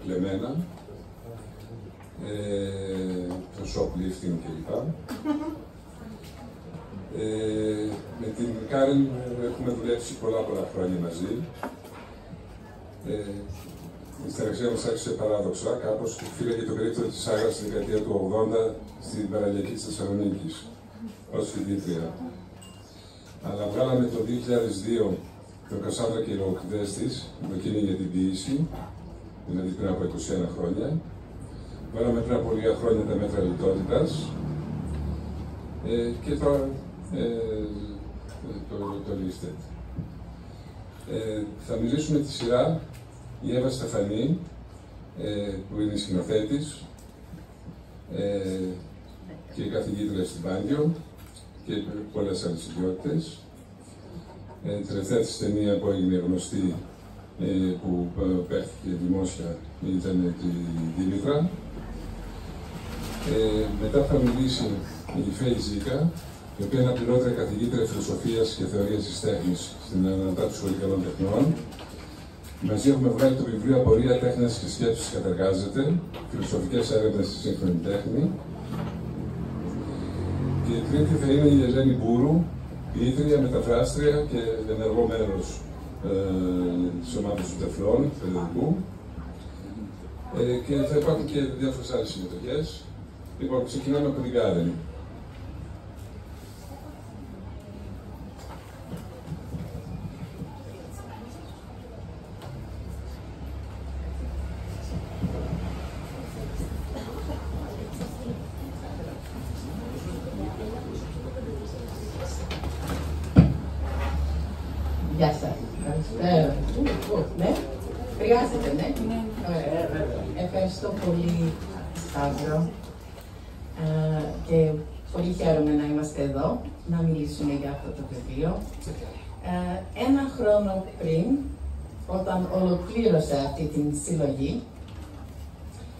κλεμμένα, το shoplifting κλπ. Με την Κάρεν έχουμε δουλέψει πολλά χρόνια μαζί. Η συνεργασία μας άρχισε παράδοξα, κάπως φύγα και το περίπτωμα της Άγρας στη δεκαετία του 80 στην παραλιακή της Θεσσαλονίκης, ως φοιτήτρια. Αλλά βγάλαμε το 2002 το Κασάνδρα και οι λογοκριτές της, το κίνημα για την ποίηση, δηλαδή πριν από 21 χρόνια. Βάλαμε πριν από λίγα χρόνια τα μέτρα λιτότητας και τώρα το Listed. Θα μιλήσουμε τη σειρά η Εύα Στεφανή, που είναι η σκηνοθέτης και η καθηγήτρια στην Πάντιο και πολλές άλλες ιδιότητες. Η τελευταία της ταινία που έγινε γνωστή, που παίχθηκε δημόσια, ήταν τη Δήμητρα. Μετά θα μιλήσει η Φέη Ζήκα, η οποία είναι αναπληρώτρια καθηγήτρια φιλοσοφίας και θεωρίας της τέχνης στην Ανατάτου Σχολή Καλών Τεχνών. Μαζί έχουμε βγάλει το βιβλίο Απορία Τέχνης και Σκέψης κατεργάζεται, φιλοσοφικές έρευνες στη σύγχρονη τέχνη. Και η τρίτη θα είναι η Ελένη Μπούρου, ποιήτρια, μεταφράστρια και ενεργό μέρος της ομάδας του Τεφλών, παιδικού. Και θα υπάρχουν και διάφορες άλλες συμμετοχές. Λοιπόν, ξεκινάμε από την Κάρεν. Γεια σας. Καλησπέρα. Ναι, χρειάζεται, ναι. Ευχαριστώ πολύ, Σταύρο. Και πολύ χαίρομαι να είμαστε εδώ, να μιλήσουμε για αυτό το βιβλίο. Ένα χρόνο πριν, όταν ολοκλήρωσα αυτή την συλλογή,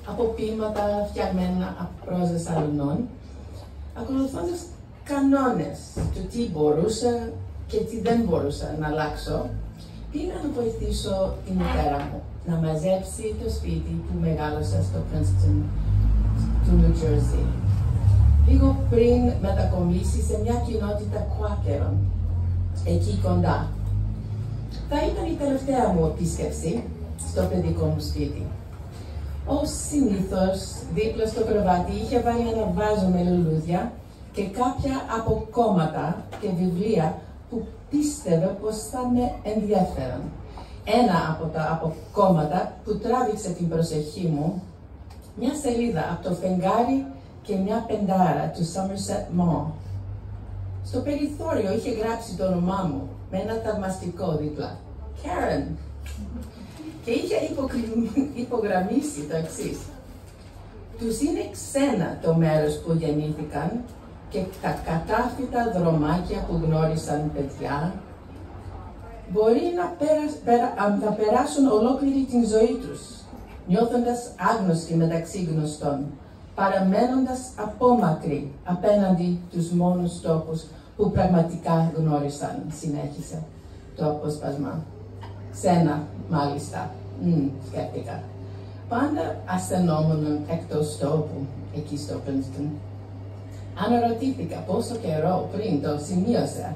από ποίηματα φτιαγμένα από πρόζες αλληνών, ακολουθώντας κανόνες του τι μπορούσα και τι δεν μπορούσα να αλλάξω, πήγα να βοηθήσω τη μητέρα μου να μαζέψει το σπίτι που μεγάλωσα στο Princeton του New Jersey, λίγο πριν μετακομίσει σε μια κοινότητα Κουάκερων, εκεί κοντά. Θα ήταν η τελευταία μου επίσκεψη στο παιδικό μου σπίτι. Ως συνήθως, δίπλα στο κρεβάτι είχε βάλει ένα βάζο με λουλούδια και κάποια αποκόμματα και βιβλία που πίστευε πως θα με ενδιαφέρον. Ένα από τα αποκόμματα που τράβηξε την προσοχή μου, μια σελίδα από το φεγγάρι και μια πεντάρα του Somerset Maugham. Στο περιθώριο είχε γράψει το όνομά μου με ένα θαυμαστικό δίπλα, Karen, και είχε υπογραμμίσει το εξής. Τους είναι ξένα το μέρος που γεννήθηκαν και τα κατάφυτα δρομάκια που γνώρισαν παιδιά μπορεί να περάσουν ολόκληρη την ζωή τους, νιώθοντας άγνωστοι μεταξύ γνωστών, παραμένοντας απόμακροι απέναντι τους μόνους τόπους που πραγματικά γνώρισαν, συνέχισε το απόσπασμα. Ξένα, μάλιστα, σκέφτηκα. Πάντα ασθενόμουν εκτός τόπου, εκεί στο Princeton. Αναρωτήθηκα πόσο καιρό πριν το σημείωσα.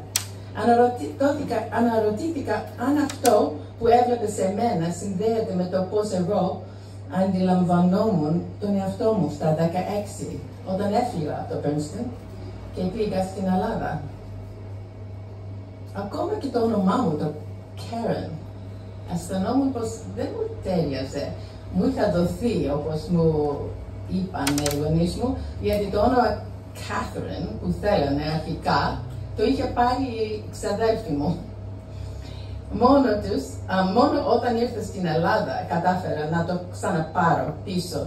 Αναρωτήθηκα αν αυτό που έβλεπε σε μένα συνδέεται με το πώς εγώ αντιλαμβανόμουν τον εαυτό μου στα 16, όταν έφυγα από το Princeton και πήγα στην Ελλάδα. Ακόμα και το όνομά μου, το Karen, αισθανόμουν πως δεν μου τέριαζε. Μου είχα δοθεί, όπως μου είπαν οι γονείς μου, γιατί το όνομα Catherine που θέλανε αρχικά, το είχε πάρει η ξαδέρφη μου. Μόνο όταν ήρθα στην Ελλάδα κατάφερα να το ξαναπάρω πίσω.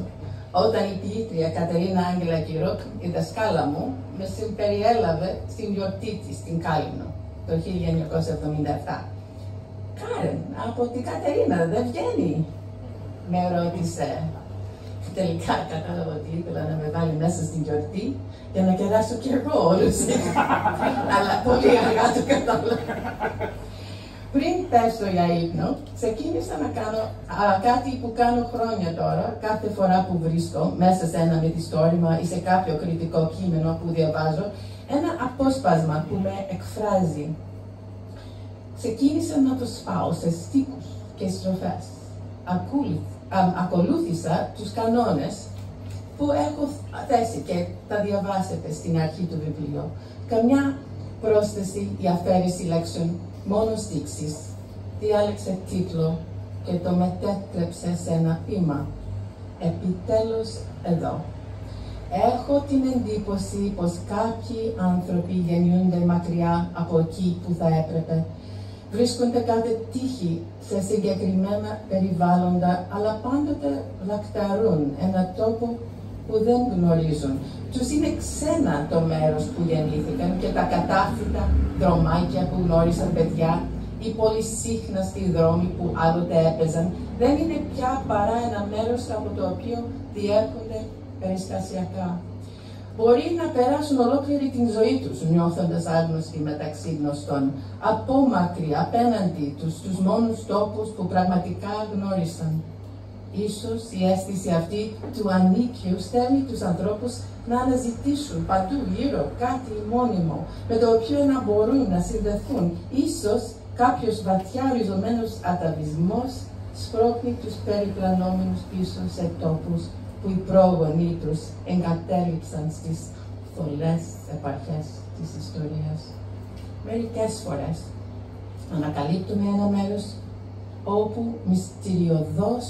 Όταν η ποιήτρια Κατερίνα Άγγελα Κυρόκ, η δασκάλα μου, με συμπεριέλαβε στην γιορτή της στην Κάλυμνο το 1977. Κάρεν, από την Κατερίνα δεν βγαίνει, με ρώτησε. Τελικά κατάλαβα ότι ήθελα να με βάλει μέσα στην γιορτή για να κεράσω κι εγώ όλους. Αλλά πολύ αργά το κατάλαβα. Πριν πέσω για ύπνο, ξεκίνησα να κάνω κάτι που κάνω χρόνια τώρα, κάθε φορά που βρίσκω μέσα σε ένα μυθιστόρημα ή σε κάποιο κριτικό κείμενο που διαβάζω, ένα απόσπασμα που με εκφράζει. Ξεκίνησα να το σπάω σε στίχους και στροφές. Ακολούθησα τους κανόνες που έχω θέσει και τα διαβάσετε στην αρχή του βιβλίου. Καμιά πρόσθεση ή αφαίρεση λέξεων, μόνο στίξεις. Διάλεξε τίτλο και το μετέτρεψε σε ένα ποίημα. Επιτέλους εδώ. Έχω την εντύπωση πως κάποιοι άνθρωποι γεννιούνται μακριά από εκεί που θα έπρεπε. Βρίσκονται κάθε τύχη σε συγκεκριμένα περιβάλλοντα, αλλά πάντοτε λακταρούν ένα τόπο που δεν γνωρίζουν. Τους είναι ξένα το μέρος που γεννήθηκαν και τα κατάφυτα δρομάκια που γνώρισαν παιδιά, οι πολυσύχναστοι δρόμοι που άλλοτε έπαιζαν, δεν είναι πια παρά ένα μέρος από το οποίο διέρχονται περιστασιακά. Μπορεί να περάσουν ολόκληρη την ζωή τους, νιώθοντας άγνωστοι μεταξύ γνωστών, απόμακροι απέναντι τους στους μόνους τόπους που πραγματικά γνώρισαν. Ίσως η αίσθηση αυτή του ανίκιου στέλνει τους ανθρώπους να αναζητήσουν παντού γύρω κάτι μόνιμο, με το οποίο να μπορούν να συνδεθούν. Ίσως κάποιος βαθιά οριζωμένος αταβισμός σπρώχνει τους περιπλανόμενους πίσω σε τόπους που οι πρόγονοί τους εγκατέλειψαν στις θολές επαρχές της ιστορίας. Μερικές φορές ανακαλύπτουμε ένα μέρος όπου μυστηριωδώς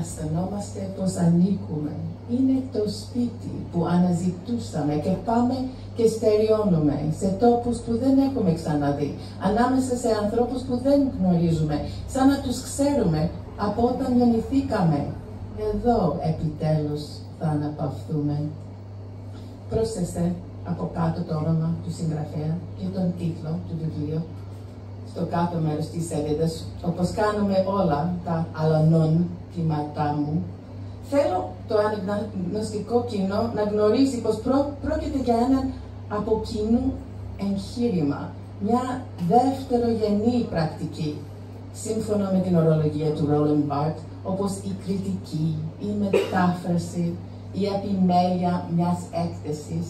αισθανόμαστε πως ανήκουμε. Είναι το σπίτι που αναζητούσαμε και πάμε και στεριώνουμε σε τόπους που δεν έχουμε ξαναδεί, ανάμεσα σε ανθρώπους που δεν γνωρίζουμε, σαν να τους ξέρουμε από όταν γεννηθήκαμε. Εδώ επιτέλους θα αναπαυθούμε. Πρόσθεσε από κάτω το όνομα του συγγραφέα και τον τίτλο του βιβλίου στο κάτω μέρος της σελίδας, όπως κάνουμε όλα τα αλανών ποίηματά μου. Θέλω το αναγνωστικό κοινό να γνωρίζει πως πρόκειται για έναν από κοινού εγχείρημα, μια δευτερογενή πρακτική, σύμφωνα με την ορολογία του Roland Barthes, όπως η κριτική, η μετάφραση, η επιμέλεια μιας έκθεσης,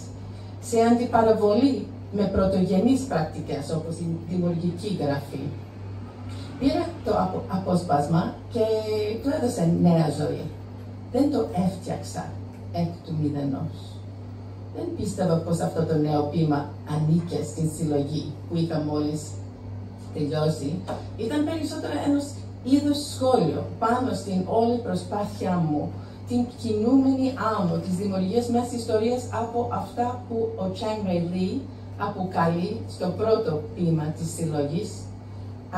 σε αντιπαραβολή με πρωτογενείς πρακτικές, όπως η δημιουργική γραφή. Πήρα το απόσπασμα και του έδωσε νέα ζωή. Δεν το έφτιαξα εκ του μηδενός. Δεν πίστευα πως αυτό το νέο ποίημα ανήκε στην συλλογή που είχα μόλις τελειώσει. Ήταν περισσότερο ένας είδος σχόλιο πάνω στην όλη προσπάθειά μου, την κινούμενη άμμο της δημιουργίας μιας ιστορίας από αυτά που ο Chang Rei Lee αποκαλεί στο πρώτο ποίημα της συλλογής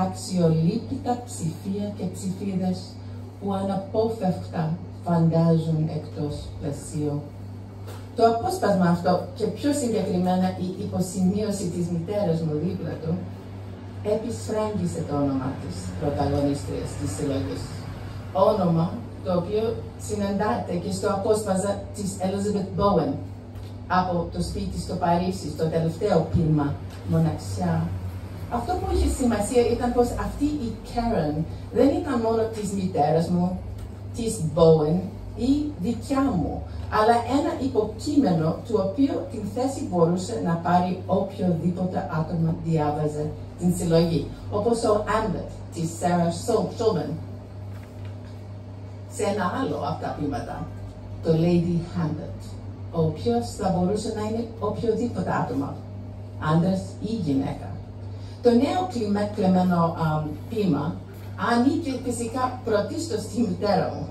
αξιολύπητα ψηφία και ψηφίδες που αναπόφευκτα φαντάζουν εκτός πλαισίου. Το απόσπασμα αυτό και πιο συγκεκριμένα η υποσημείωση της μητέρας μου δίπλα του επισφράγγισε το όνομα της πρωταγωνίστριας της συλλογής. Όνομα το οποίο συναντάται και στο απόσπασμα της Elizabeth Bowen από το σπίτι στο Παρίσι, στο τελευταίο ποίημα «Μοναξιά». Αυτό που είχε σημασία ήταν πως αυτή η Karen δεν ήταν μόνο της μητέρας μου, της Bowen ή δικιά μου, αλλά ένα υποκείμενο του οποίου την θέση μπορούσε να πάρει οποιοδήποτε άτομο διάβαζε την συλλογή, όπως ο Hamlet της Sarah Schulman. Σε ένα άλλο από τα ποίηματα, το Lady Hamlet, ο οποίος θα μπορούσε να είναι οποιοδήποτε άτομο, άντρας ή γυναίκα. Το νέο κλεμμένο ποίημα ανήκε φυσικά πρωτίστως στη μητέρα μου.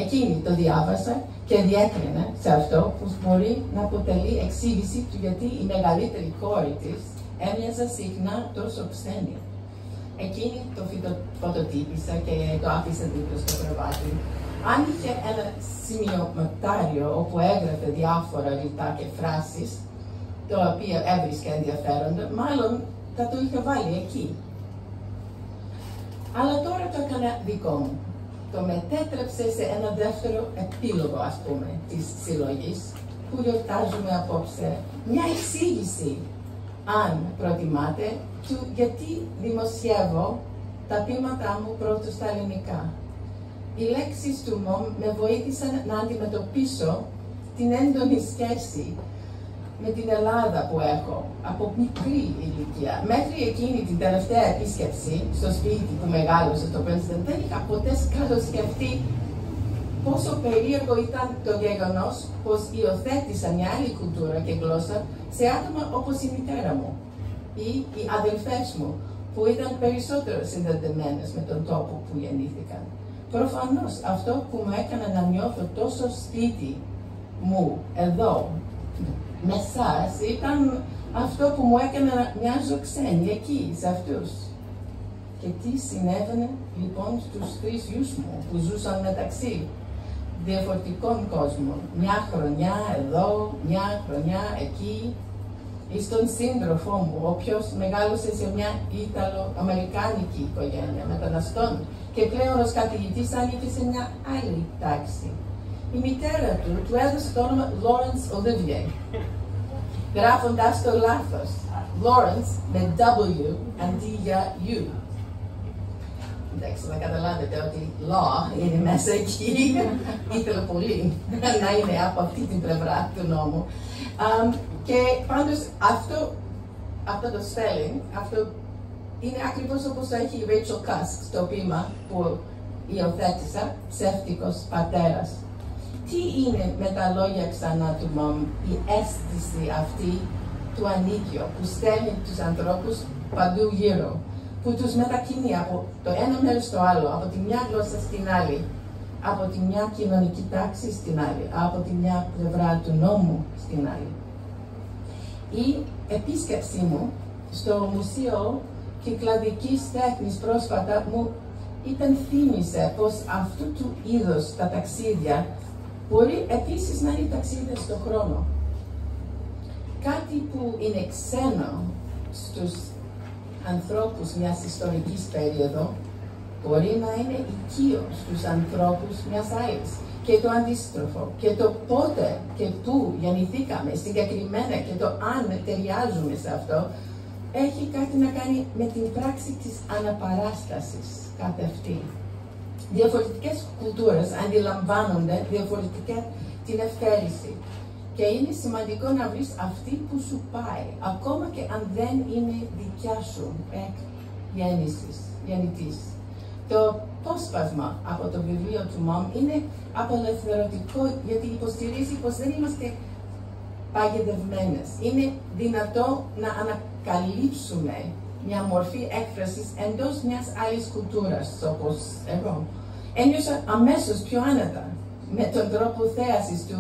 Εκείνη το διάβασε και διέκρινε σε αυτό που μπορεί να αποτελεί εξήγηση του γιατί η μεγαλύτερη κόρη της έμοιαζε συχνά τόσο ξένη. Εκείνη το φωτοτύπησα και το άφησε δίπλα στο κρεβάτι. Αν είχε ένα σημειωματάριο όπου έγραφε διάφορα ρητά και φράσεις, το οποίο έβρισκε ενδιαφέροντα, μάλλον θα το είχα βάλει εκεί. Αλλά τώρα το έκανα δικό μου. Το μετέτρεψε σε ένα δεύτερο επίλογο, ας πούμε, της συλλογής που γιορτάζουμε απόψε. Μια εξήγηση αν προτιμάτε, του γιατί δημοσιεύω τα ποίηματά μου πρώτα στα ελληνικά. Οι λέξεις του ΜΟΜ με βοήθησαν να αντιμετωπίσω την έντονη σχέση με την Ελλάδα που έχω από μικρή ηλικία. Μέχρι εκείνη την τελευταία επίσκεψη στο σπίτι που μεγάλωσε το Princeton, δεν είχα ποτέ σκεφτεί πόσο περίεργο ήταν το γεγονός πως υιοθέτησα μια άλλη κουλτούρα και γλώσσα σε άτομα όπως η μητέρα μου ή οι αδελφές μου, που ήταν περισσότερο συνδεδεμένες με τον τόπο που γεννήθηκαν. Προφανώς αυτό που μου έκανε να νιώθω τόσο σπίτι μου εδώ, με εσάς, ήταν αυτό που μου έκανε να μοιάζω ξένη εκεί, σε αυτούς. Και τι συνέβαινε λοιπόν στους τρεις γιους μου που ζούσαν μεταξύ διαφορετικών κόσμων. Μια χρονιά εδώ, μια χρονιά εκεί, ή στον σύντροφό μου, ο οποίος μεγάλωσε σε μια Ιταλο-Αμερικάνικη οικογένεια μεταναστών και πλέον ως καθηγητής ανήκε σε μια άλλη τάξη. Η μητέρα του έδωσε το όνομα Laurence Olivier, γράφοντας το λάθος, Lawrence με W αντί για U. Εντάξει, να καταλάβετε ότι law είναι μέσα εκεί, ήθελα πολύ να είναι από αυτή την πλευρά του νόμου. Και πάντως αυτό το spelling, αυτό είναι ακριβώς όπως το έχει η Rachel Cusk στο ποίημα που υιοθέτησα, ψεύτικος πατέρας. Τι είναι με τα λόγια ξανά του ΜΟΜ η αίσθηση αυτή του ανίκιο που στέλνει τους ανθρώπους παντού γύρω, που τους μετακινεί από το ένα μέρος στο άλλο, από τη μια γλώσσα στην άλλη, από τη μια κοινωνική τάξη στην άλλη, από τη μια πλευρά του νόμου στην άλλη. Η επίσκεψή μου στο Μουσείο Κυκλαδικής Τέχνης πρόσφατα μου υπενθύμισε πως αυτού του είδους τα ταξίδια μπορεί επίσης να είναι ταξίδια στον χρόνο. Κάτι που είναι ξένο στους ανθρώπους μιας ιστορικής περίοδο μπορεί να είναι οικείο στους ανθρώπους μιας άλλης. Και το αντίστροφο. Και το πότε και πού γεννηθήκαμε συγκεκριμένα και το αν ταιριάζουμε σε αυτό έχει κάτι να κάνει με την πράξη της αναπαράστασης κάθε αυτή. Διαφορετικές κουλτούρες αντιλαμβάνονται διαφορετικά την ευχέρηση και είναι σημαντικό να βρεις αυτή που σου πάει, ακόμα και αν δεν είναι δικιά σου εκ γεννητής. Το απόσπασμα από το βιβλίο του ΜΟΜ είναι απελευθερωτικό γιατί υποστηρίζει πως δεν είμαστε παγιδευμένες. Είναι δυνατό να ανακαλύψουμε μια μορφή έκφρασης εντός μιας άλλης κουλτούρας, όπως εγώ. Ένιωσα αμέσως πιο άνετα με τον τρόπο θέασης του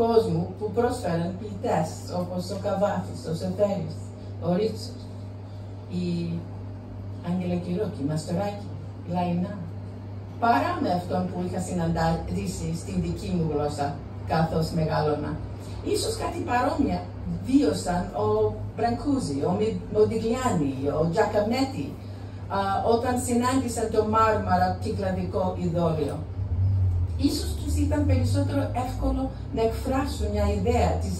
κόσμου που πρόσφεραν ποιητές όπως ο Καβάφης, ο Σεφέρης, ο Ρίτσος, η Άγγελα Κυρούκη, Μαστοράκη, Λαϊνά, παρά με αυτόν που είχα συναντήσει στην δική μου γλώσσα καθώς μεγάλωνα. Ίσως κάτι παρόμοια βίωσαν ο Μπραγκούζι, ο Μοντιγλιάνι, ο Τζακαμέτη, όταν συνάντησαν το Μάρμαρα κυκλαδικό ειδόλιο. Ίσως τους ήταν περισσότερο εύκολο να εκφράσουν μια ιδέα της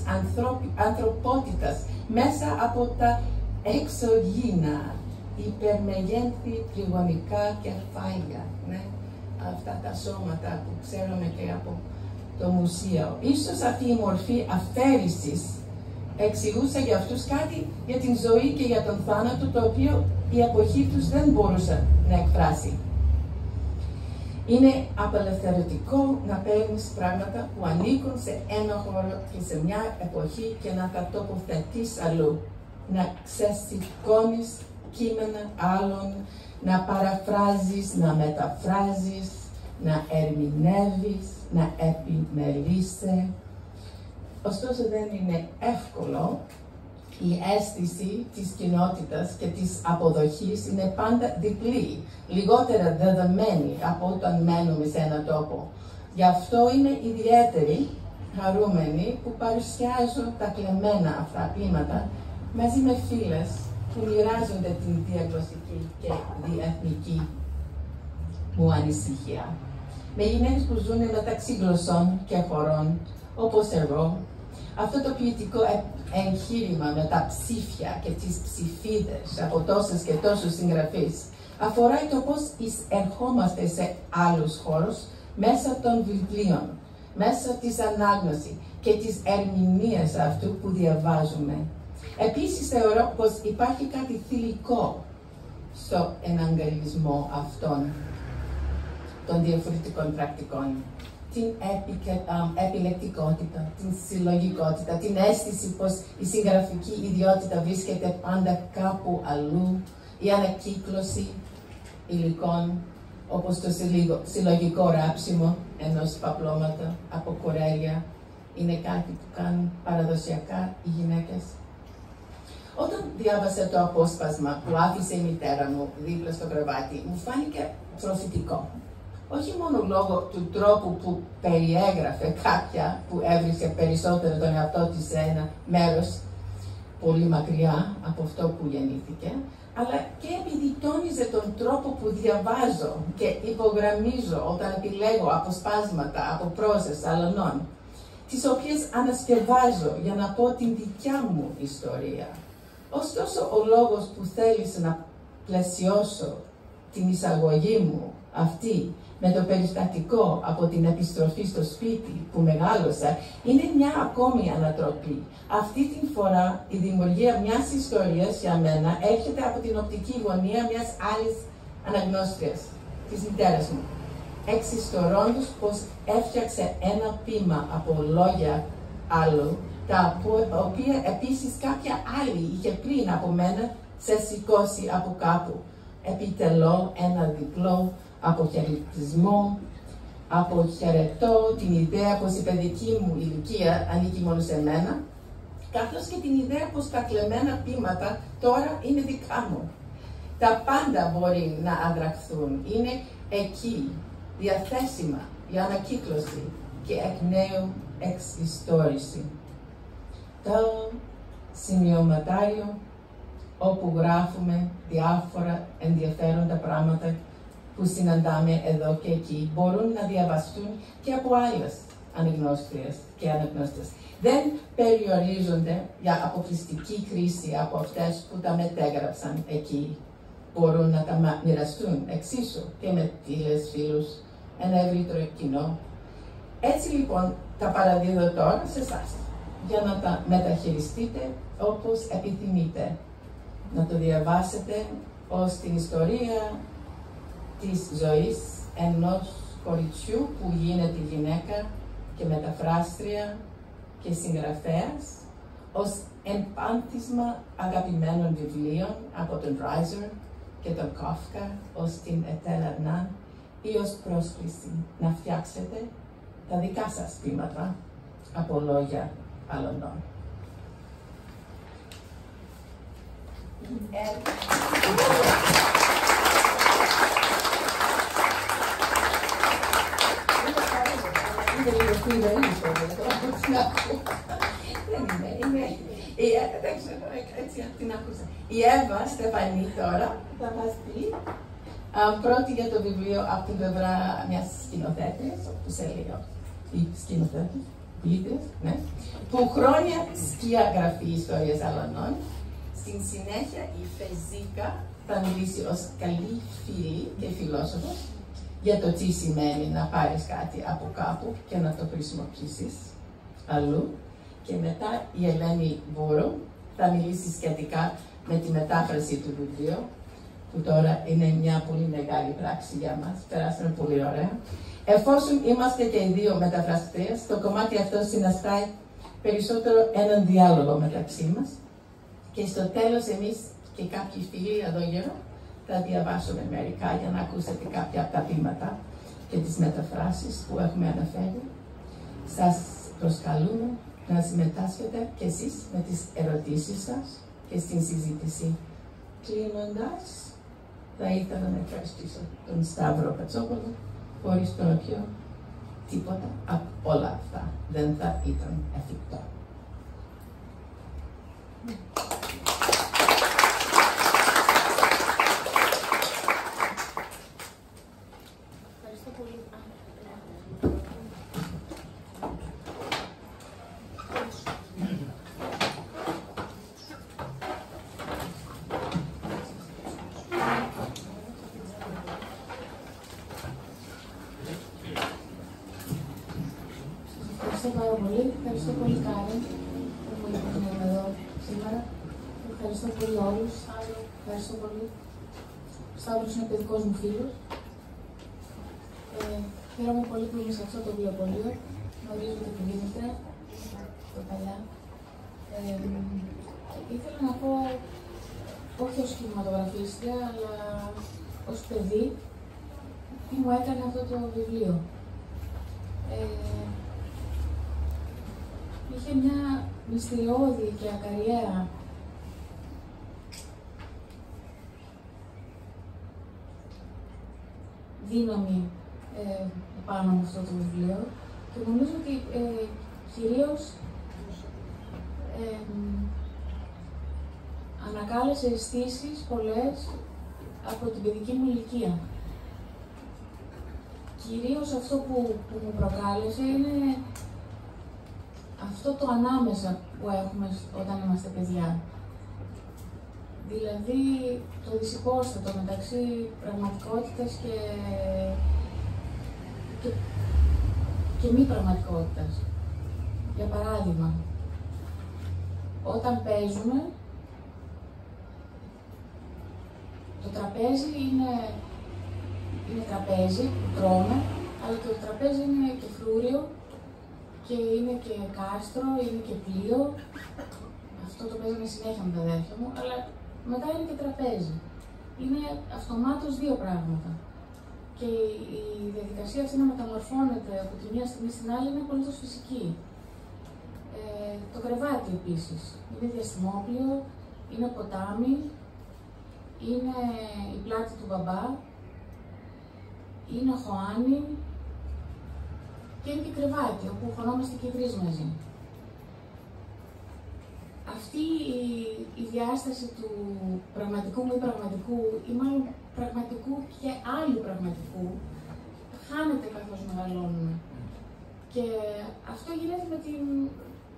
ανθρωπότητας μέσα από τα εξωγήινα, υπερμεγένθη τριγωνικά κεφάλια, ναι, αυτά τα σώματα που ξέρουμε και από το μουσείο. Ίσως αυτή η μορφή αφαίρεσης εξηγούσε για αυτούς κάτι για την ζωή και για τον θάνατο, το οποίο η εποχή τους δεν μπορούσε να εκφράσει. Είναι απελευθερωτικό να παίρνεις πράγματα που ανήκουν σε ένα χώρο και σε μια εποχή και να τα τοποθετείς αλλού. Να ξεσηκώνεις κείμενα άλλων, να παραφράζεις, να μεταφράζεις, να ερμηνεύεις, να επιμελείσαι. Ωστόσο δεν είναι εύκολο. Η αίσθηση της κοινότητας και της αποδοχής είναι πάντα διπλή, λιγότερα δεδομένη από όταν μένουμε σε έναν τόπο. Γι' αυτό είμαι ιδιαίτερη χαρούμενη που παρουσιάζω τα κλεμμένα αυτά ποίηματα μαζί με φίλες που μοιράζονται την διαγλωσσική και διεθνική μου ανησυχία. Με γυναίκες που ζουν μεταξύ γλωσσών και χωρών, όπως εγώ, αυτό το ποιητικό εγχείρημα με τα ψήφια και τις ψηφίδες από τόσες και τόσους συγγραφείς αφορά το πώς εισερχόμαστε σε άλλους χώρους μέσα των βιβλίων, μέσα της ανάγνωσης και της ερμηνείας αυτού που διαβάζουμε. Επίσης θεωρώ πως υπάρχει κάτι θηλυκό στο εναγκαλισμό αυτών των διαφορετικών πρακτικών. Την επιλεκτικότητα, την συλλογικότητα, την αίσθηση πως η συγγραφική ιδιότητα βρίσκεται πάντα κάπου αλλού, η ανακύκλωση υλικών, όπως το συλλογικό ράψιμο ενός παπλώματα από κορέλια, είναι κάτι που κάνουν παραδοσιακά οι γυναίκες. Όταν διάβασα το απόσπασμα που άφησε η μητέρα μου δίπλα στο κρεβάτι, μου φάνηκε προφητικό. Όχι μόνο λόγω του τρόπου που περιέγραφε κάποια που έβρισκε περισσότερο τον εαυτό της σε ένα μέρος πολύ μακριά από αυτό που γεννήθηκε, αλλά και επειδή τόνιζε τον τρόπο που διαβάζω και υπογραμμίζω όταν επιλέγω αποσπάσματα από πρόζες αλωνών, τις οποίες ανασκευάζω για να πω την δικιά μου ιστορία. Ωστόσο, ο λόγος που θέλησα να πλαισιώσω την εισαγωγή μου αυτή με το περιστατικό από την επιστροφή στο σπίτι που μεγάλωσα, είναι μια ακόμη ανατροπή. Αυτή την φορά η δημιουργία μιας ιστορίας για μένα έρχεται από την οπτική γωνία μιας άλλης αναγνώστριας, της μητέρας μου, εξιστορώντας πως έφτιαξε ένα ποίημα από λόγια άλλου, τα οποία επίσης κάποια άλλη είχε πριν από μένα σε σηκώσει από κάπου. Επιτελώ ένα διπλό αποχαιρετισμό, αποχαιρετώ την ιδέα πως η παιδική μου ηλικία ανήκει μόνο σε μένα, καθώς και την ιδέα πως τα κλεμμένα ποίηματα τώρα είναι δικά μου. Τα πάντα μπορεί να αδραχθούν, είναι εκεί, διαθέσιμα για ανακύκλωση και εκ νέου εξιστόρηση. Το σημειωματάριο όπου γράφουμε διάφορα ενδιαφέροντα πράγματα που συναντάμε εδώ και εκεί, μπορούν να διαβαστούν και από άλλες αναγνώστριες και αναγνώστες. Δεν περιορίζονται για αποκλειστική χρήση από αυτές που τα μετέγραψαν εκεί. Μπορούν να τα μοιραστούν εξίσου και με φίλες, φίλους, ένα ευρύτερο κοινό. Έτσι λοιπόν τα παραδίδω τώρα σε εσάς, για να τα μεταχειριστείτε όπως επιθυμείτε. Να το διαβάσετε ως την ιστορία της ζωής ενός κοριτσιού που γίνεται γυναίκα και μεταφράστρια και συγγραφέας, ως εμπάνθισμα αγαπημένων βιβλίων από τον Reiser και τον Κόφκα, ως την Ethel Adnan, ή ως πρόσκληση να φτιάξετε τα δικά σας ποίηματα από λόγια αλωνών. Είναι λίγο φιδελής δεν ξέρω, έτσι την άκουσα. Η Εύα Στεφανή τώρα θα μας πει πρώτη για το βιβλίο από την πλευρά μιας σκηνοθέτης, όπως έλεγα, η σκηνοθέτης, ποιήτρες, ναι, που χρόνια σκιαγραφεί ιστορίες αλωνών. Στην συνέχεια η Φεζίκα θα μιλήσει ως καλή φίλη και φιλόσοφος για το τι σημαίνει να πάρεις κάτι από κάπου και να το χρησιμοποιήσεις αλλού. Και μετά η Ελένη Βούρο θα μιλήσει σχετικά με τη μετάφραση του βιβλίου, που τώρα είναι μια πολύ μεγάλη πράξη για μας. Περάσαμε πολύ ωραία. Εφόσον είμαστε και οι δύο μεταφραστές, το κομμάτι αυτό συναστάει περισσότερο έναν διάλογο μεταξύ μας. Και στο τέλος εμείς και κάποιοι φίλοι εδώ γύρω θα διαβάσουμε μερικά για να ακούσετε κάποια από τα ποίηματα και τις μεταφράσεις που έχουμε αναφέρει. Σας προσκαλούμε να συμμετάσχετε κι εσείς με τις ερωτήσεις σας και στην συζήτηση. Κλείνοντας, θα ήθελα να ευχαριστήσω τον Σταύρο Κατσόπολο, χωρίς τον οποίο τίποτα από όλα αυτά δεν θα ήταν εφικτό. Ευχαριστώ πάρα πολύ. Ευχαριστώ πολύ, Κάρεν, που μου ήρθατε εδώ σήμερα. Ευχαριστώ πολύ όλους. Ευχαριστώ πολύ. Ο Σταύρος είναι παιδικός μου φίλος. Χαίρομαι πολύ που είμαι σε αυτό το βιβλιοπωλείο. Γνωρίζω και την Δήμητρα, το παλιά. Ήθελα να πω, όχι ως κινηματογραφίστρια, αλλά ως παιδί, τι μου έκανε αυτό το βιβλίο. Είχε μια μυστηριώδη και ακαριέα δύναμη πάνω από αυτό το βιβλίο και νομίζω ότι κυρίως ανακάλεσε αισθήσεις πολλές από την παιδική μου ηλικία. Κυρίως αυτό που μου προκάλεσε είναι αυτό το ανάμεσα που έχουμε όταν είμαστε παιδιά. Δηλαδή το δυσυπόστατο μεταξύ πραγματικότητας και μη πραγματικότητας. Για παράδειγμα, όταν παίζουμε, το τραπέζι είναι τραπέζι που τρώμε, αλλά το τραπέζι είναι και φρούριο και είναι και κάστρο, είναι και πλοίο. Αυτό το παίζαμε συνέχεια με τα αδέρφια μου, αλλά μετά είναι και τραπέζι. Είναι αυτομάτως δύο πράγματα. Και η διαδικασία αυτή να μεταμορφώνεται από τη μία στιγμή στην άλλη είναι απολύτως φυσική. Το κρεβάτι επίσης. Είναι διαστημόπλιο, είναι ποτάμι, είναι η πλάτη του μπαμπά, είναι χωάνι και είναι και κρεβάτι, όπου χωνόμαστε και οι τρεις μαζί. Αυτή η διάσταση του πραγματικού μη πραγματικού, ή μάλλον πραγματικού και άλλου πραγματικού, χάνεται καθώς μεγαλώνουμε. Και αυτό γίνεται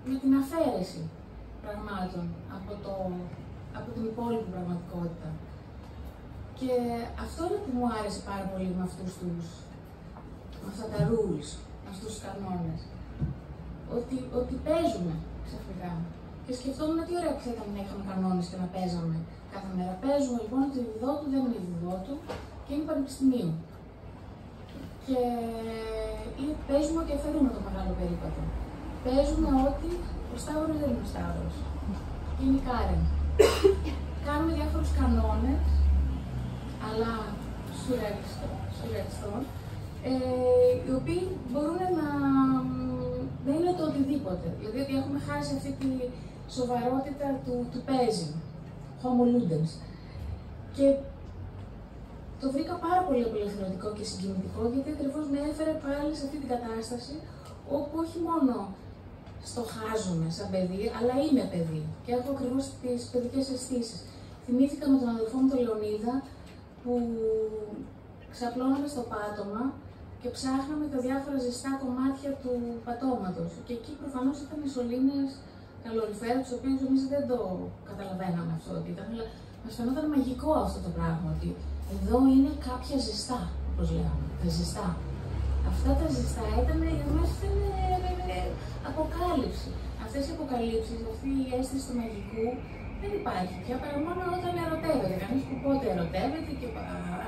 με την αφαίρεση πραγμάτων από την υπόλοιπη πραγματικότητα. Και αυτό είναι που μου άρεσε πάρα πολύ με αυτά τα rules, με αυτούς τους κανόνες. Ότι παίζουμε ξαφνικά. Και σκεφτόμουν τι ωραία που θα ήταν να είχαμε κανόνες και να παίζαμε κάθε μέρα. Παίζουμε λοιπόν ότι η διδότου δεν είναι η διδότου και είναι πανεπιστημίου. Και παίζουμε ότι αφαιρούμε το μεγάλο περίπατο. Παίζουμε ότι ο Σταύρος δεν είναι ο Σταύρος. Είναι η Κάρεν. Κάνουμε διάφορους κανόνες, αλλά σουρεαλιστών, οι οποίοι μπορούν να είναι το οτιδήποτε. Δηλαδή ότι έχουμε χάσει αυτή τη σοβαρότητα του παίζει, homo ludens. Και το βρήκα πάρα πολύ απελευθερωτικό και συγκινητικό, γιατί ακριβώς με έφερε πάλι σε αυτή την κατάσταση, όπου όχι μόνο στοχάζομαι σαν παιδί, αλλά είμαι παιδί και έχω ακριβώς τις παιδικές αισθήσεις. Θυμήθηκα με τον αδελφό μου τον Λεωνίδα, που ξαπλώναμε στο πάτωμα και ψάχναμε τα διάφορα ζεστά κομμάτια του πατώματος. Και εκεί προφανώς ήταν οι σωλήνες καλωριφέρου, τους οποίους εμείς δεν το καταλαβαίναμε αυτό ότι ήταν, αλλά μας φαινόταν μαγικό αυτό το πράγμα, ότι εδώ είναι κάποια ζεστά, όπως λέγαμε, τα ζεστά. Αυτά τα ζεστά ήταν, για μας ήταν αποκάλυψη. Αυτές οι αποκαλύψεις, αυτή η αίσθηση του μαγικού, δεν υπάρχει πια παρά μόνο όταν ερωτεύεται. Κανείς που πότε ερωτεύεται και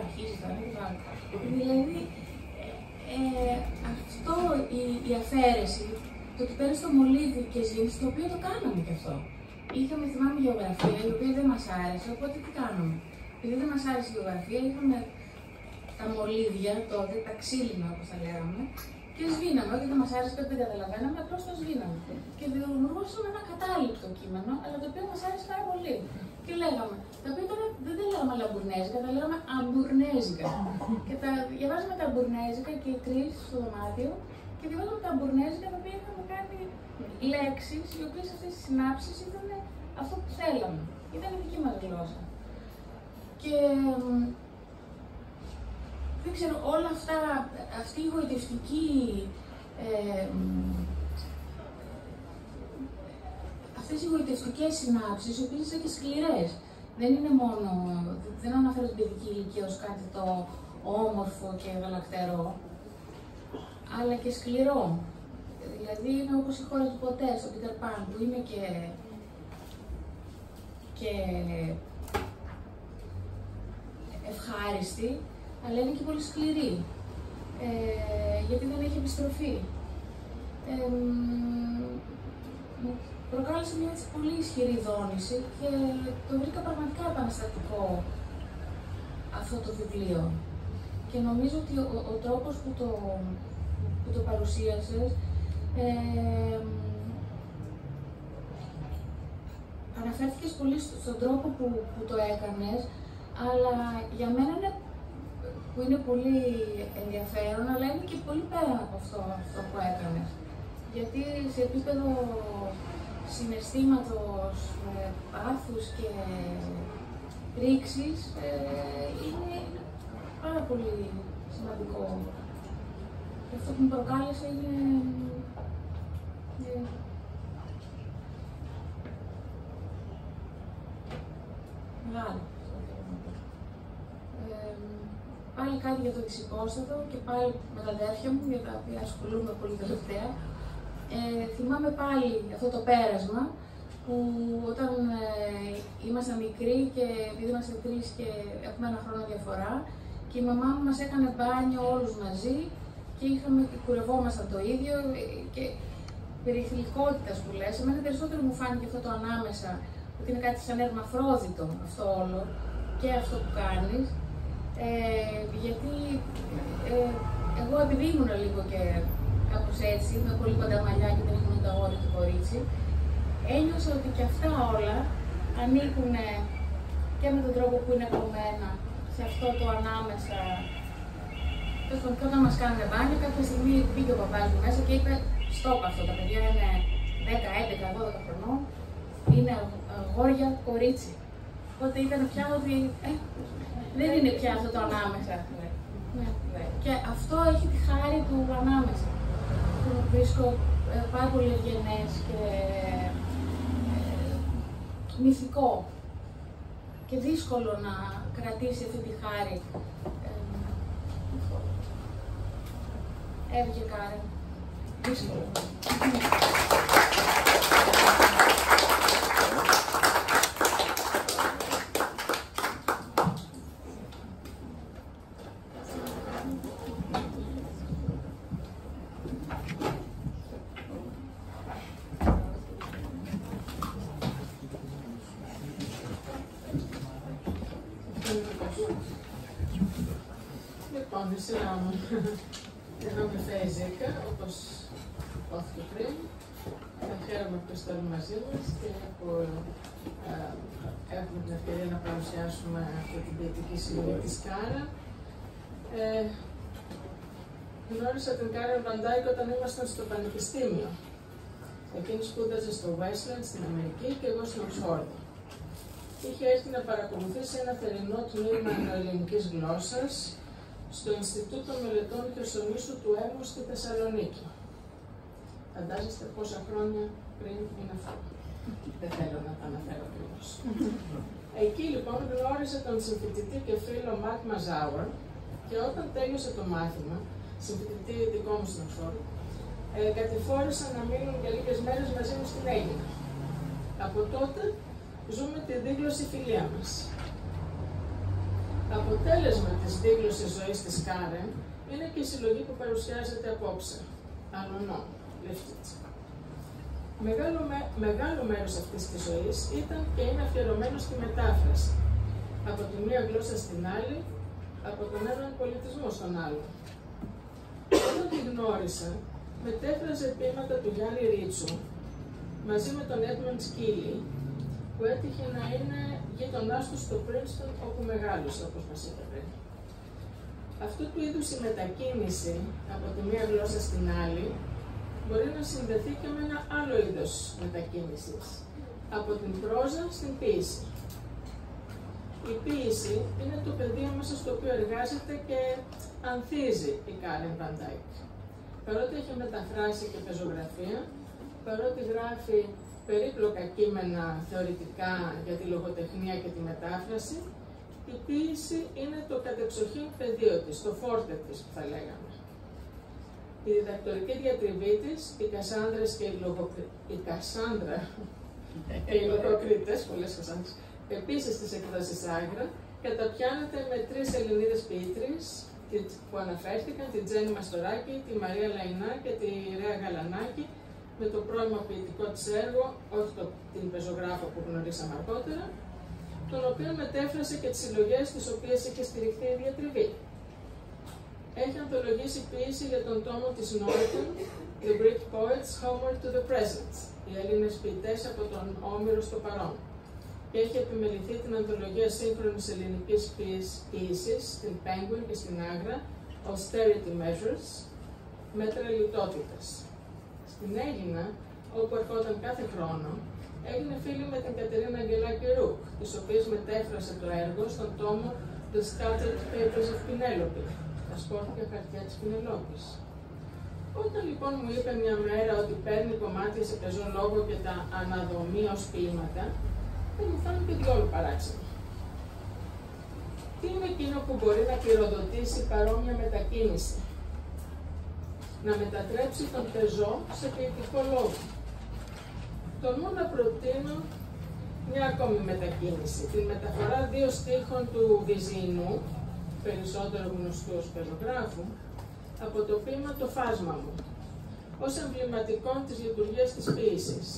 αρχίζει τα νύχτα. Δηλαδή, αυτό η αφαίρεση, το ότι παίρνεις το μολύβι και ζεις, το οποίο το κάναμε κι αυτό. Είχαμε, θυμάμαι, γεωγραφία, η οποία δεν μας άρεσε, οπότε τι κάναμε. Επειδή δεν μας άρεσε η γεωγραφία, είχαμε τα μολύβια τότε, τα ξύλινα όπως τα λέγαμε, και σβήναμε. Ό,τι δεν μας άρεσε, κάτι δεν καταλαβαίναμε, απλώς το σβήναμε. Και δημιουργούσαμε ένα κατάληπτο κείμενο, αλλά το οποίο μας άρεσε πάρα πολύ. Και λέγαμε, τα οποία τώρα δεν τα λέγαμε λαμπουρνέζικα, τα λέγαμε αμπουρνέζικα. Και τα διαβάζαμε τα αμπουρνέζικα και οι τρεις στο δωμάτιο, και διαβάζαμε τα αμπουρνέζικα, τα οποία είχαμε κάνει λέξεις, οι οποίες αυτές οι συνάψεις ήταν αυτό που θέλαμε. Ήταν η δική μας γλώσσα. Και δεν ξέρω, όλα αυτά, αυτή η γοητευτική, αυτές οι γοητευτικές συνάψεις, οι οποίες είναι και σκληρές. Δεν είναι μόνο, δεν αναφέρω την παιδική ηλικία ως κάτι το όμορφο και γαλακτερό, αλλά και σκληρό. Δηλαδή είναι όπως η χώρα του ποτέ στο Peter Pan, που είναι και ευχάριστη, αλλά είναι και πολύ σκληρή, γιατί δεν έχει επιστροφή. Μου προκάλεσε μια έτσι πολύ ισχυρή δόνηση και το βρήκα πραγματικά επαναστατικό αυτό το βιβλίο. Και νομίζω ότι ο τρόπος που το παρουσίασες αναφέρθηκες πολύ στον τρόπο που το έκανες, αλλά για μένα που είναι πολύ ενδιαφέρον, αλλά είναι και πολύ πέρα από αυτό που έκανες. Γιατί σε επίπεδο συναισθήματος, πάθους και ρήξης είναι πάρα πολύ σημαντικό. Και αυτό που μου προκάλεσε είναι μεγάλο. Πάλι κάτι για το δυσυπόστατο και πάλι με τα αδέρφια μου, για τα οποία ασχολούμαι πολύ τελευταία. Θυμάμαι πάλι αυτό το πέρασμα που όταν ήμασταν μικροί και επειδή είμαστε τρεις και έχουμε ένα χρόνο διαφορά και η μαμά μου μας έκανε μπάνιο όλους μαζί και κουρευόμασταν το ίδιο και περί θηλυκότητας που λες. Εμένα περισσότερο μου φάνηκε αυτό το ανάμεσα, ότι είναι κάτι σαν ερμαφρόδιτο αυτό όλο και αυτό που κάνεις. Γιατί εγώ επειδή ήμουν λίγο και κάπως έτσι, με πολύ κοντά μαλλιά και δεν ήμουν το αγόρι και κορίτσι, ένιωσα ότι και αυτά όλα ανήκουν και με τον τρόπο που είναι κομμένα σε αυτό το ανάμεσα. Και όταν μας κάνανε μπάνιο, κάποια στιγμή πήγε ο παπάς μου μέσα και είπε «Στόπ αυτό, τα παιδιά είναι 10, 11, 12 χρονών, είναι αγόρια, κορίτσι». Οπότε ήταν πια ότι δεν είναι πια αυτό το ανάμεσα. Ναι. Και αυτό έχει τη χάρη του ανάμεσα. Το βρίσκω πάρα πολύ ευγενές και μυθικό και δύσκολο να κρατήσει αυτή τη χάρη. Έβγε Κάρεν. Δύσκολο. Λοιπόν, η σειρά μου. Λέγομαι Φέη Ζήκα, όπως υπόθηκε πριν. Χαίρομαι που είστε όλοι μαζί μας και που έχουμε την ευκαιρία να παρουσιάσουμε αυτή την ποιητική συλλογή της Κάρα. Γνώρισα την Κάρεν Βαν Ντάικ όταν ήμασταν στο πανεπιστήμιο. Εκείνη σπούδαζε στο Westland στην Αμερική και εγώ στην Οξφόρδη. Είχε έρθει να παρακολουθήσει ένα θερινό τμήμα ελληνικής γλώσσας στο Ινστιτούτο Μελετών Χερσονήσου του Έμου στη Θεσσαλονίκη. Φαντάζεστε πόσα χρόνια πριν είναι αυτό. Δεν θέλω να τα αναφέρω ακριβώς. Εκεί λοιπόν γνώρισε τον συμφοιτητή και φίλο Ματ Μαζάουερ και όταν τέλειωσε το μάθημα, συμφοιτητή δικό μου στην Οξφόρδη, κατηφόρησαν να μείνουν για λίγες μέρες μαζί μου στην Αίγυπτο. Από τότε ζούμε τη δίγλωση φιλία μας. Αποτέλεσμα της δίγλωσης ζωής της Κάρεν είναι και η συλλογή που παρουσιάζεται απόψε. Ανωνώ, Λεφτίτσα. Μεγάλο μέρος αυτής της ζωής ήταν και είναι αφιερωμένο στη μετάφραση. Από τη μία γλώσσα στην άλλη, από τον έναν πολιτισμό στον άλλο. Όταν τη γνώρισα, μετέφραζε ποίηματα του Γιάννη Ρίτσου μαζί με τον Έντμοντ Σκύλι, που έτυχε να είναι γείτονάς του στο Princeton, όπου μεγάλωσε, όπως μας είπε πριν. Αυτού του είδους η μετακίνηση από τη μία γλώσσα στην άλλη μπορεί να συνδεθεί και με ένα άλλο είδος μετακίνησης, από την πρόζα στην ποίηση. Η ποίηση είναι το πεδίο μέσα στο οποίο εργάζεται και ανθίζει η Κάρεν Βαν Ντάικ. Παρότι έχει μεταφράσει και πεζογραφία, παρότι γράφει περίπλοκα κείμενα θεωρητικά για τη λογοτεχνία και τη μετάφραση, η ποίηση είναι το κατεξοχήν πεδίο της, το φόρτε της που θα λέγαμε. Η διδακτορική διατριβή της, οι Κασάνδρες και η Κασάνδρα και οι λογοκρίτες, πολλές Κασάνδρες, επίσης στις εκδόσεις Άγρα, καταπιάνεται με 3 Ελληνίδες ποιήτριες που αναφέρθηκαν, την Τζέννη Μαστοράκη, τη Μαρία Λαϊνά και τη Ρέα Γαλανάκη, με το πρώιμο ποιητικό της έργο, όχι την πεζογράφο που γνωρίσαμε αργότερα, τον οποίο μετέφρασε και τις συλλογές τις οποίες είχε στηριχθεί η διατριβή. Έχει ανθολογήσει ποίηση για τον τόμο της Norton, The Greek Poets, Homeward to the Present, οι Έλληνες ποιητές από τον Όμηρο στο παρόν, και έχει επιμεληθεί την ανθολογία σύγχρονης ελληνικής ποίησης, στην Penguin και στην Άγρα, Austerity Measures, μέτρα λιτότητας. Στην Έγινα, όπου ερχόταν κάθε χρόνο, έγινε φίλη με την Κατερίνα Αγγελάκη Ρουκ, της οποίας μετέφρασε το έργο στον τόμο The Scattered Papers of Penelope, τα σκόρπια χαρτιά της Πινελόπης. Όταν λοιπόν μου είπε μια μέρα ότι παίρνει κομμάτια σε πεζό λόγο και τα αναδομεί ως ποίηματα, δεν μου φάνηκε διόλου παράξενο. Τι είναι εκείνο που μπορεί να κληροδοτήσει παρόμοια μετακίνηση? Να μετατρέψει τον πεζό σε ποιητικό λόγο. Τολμώ να προτείνω μια ακόμη μετακίνηση, την μεταφορά 2 στίχων του Βυζινού, περισσότερο γνωστού ως πεζογράφου, από το ποίημα «Το φάσμα μου», ως εμβληματικό της λειτουργίας της ποίησης.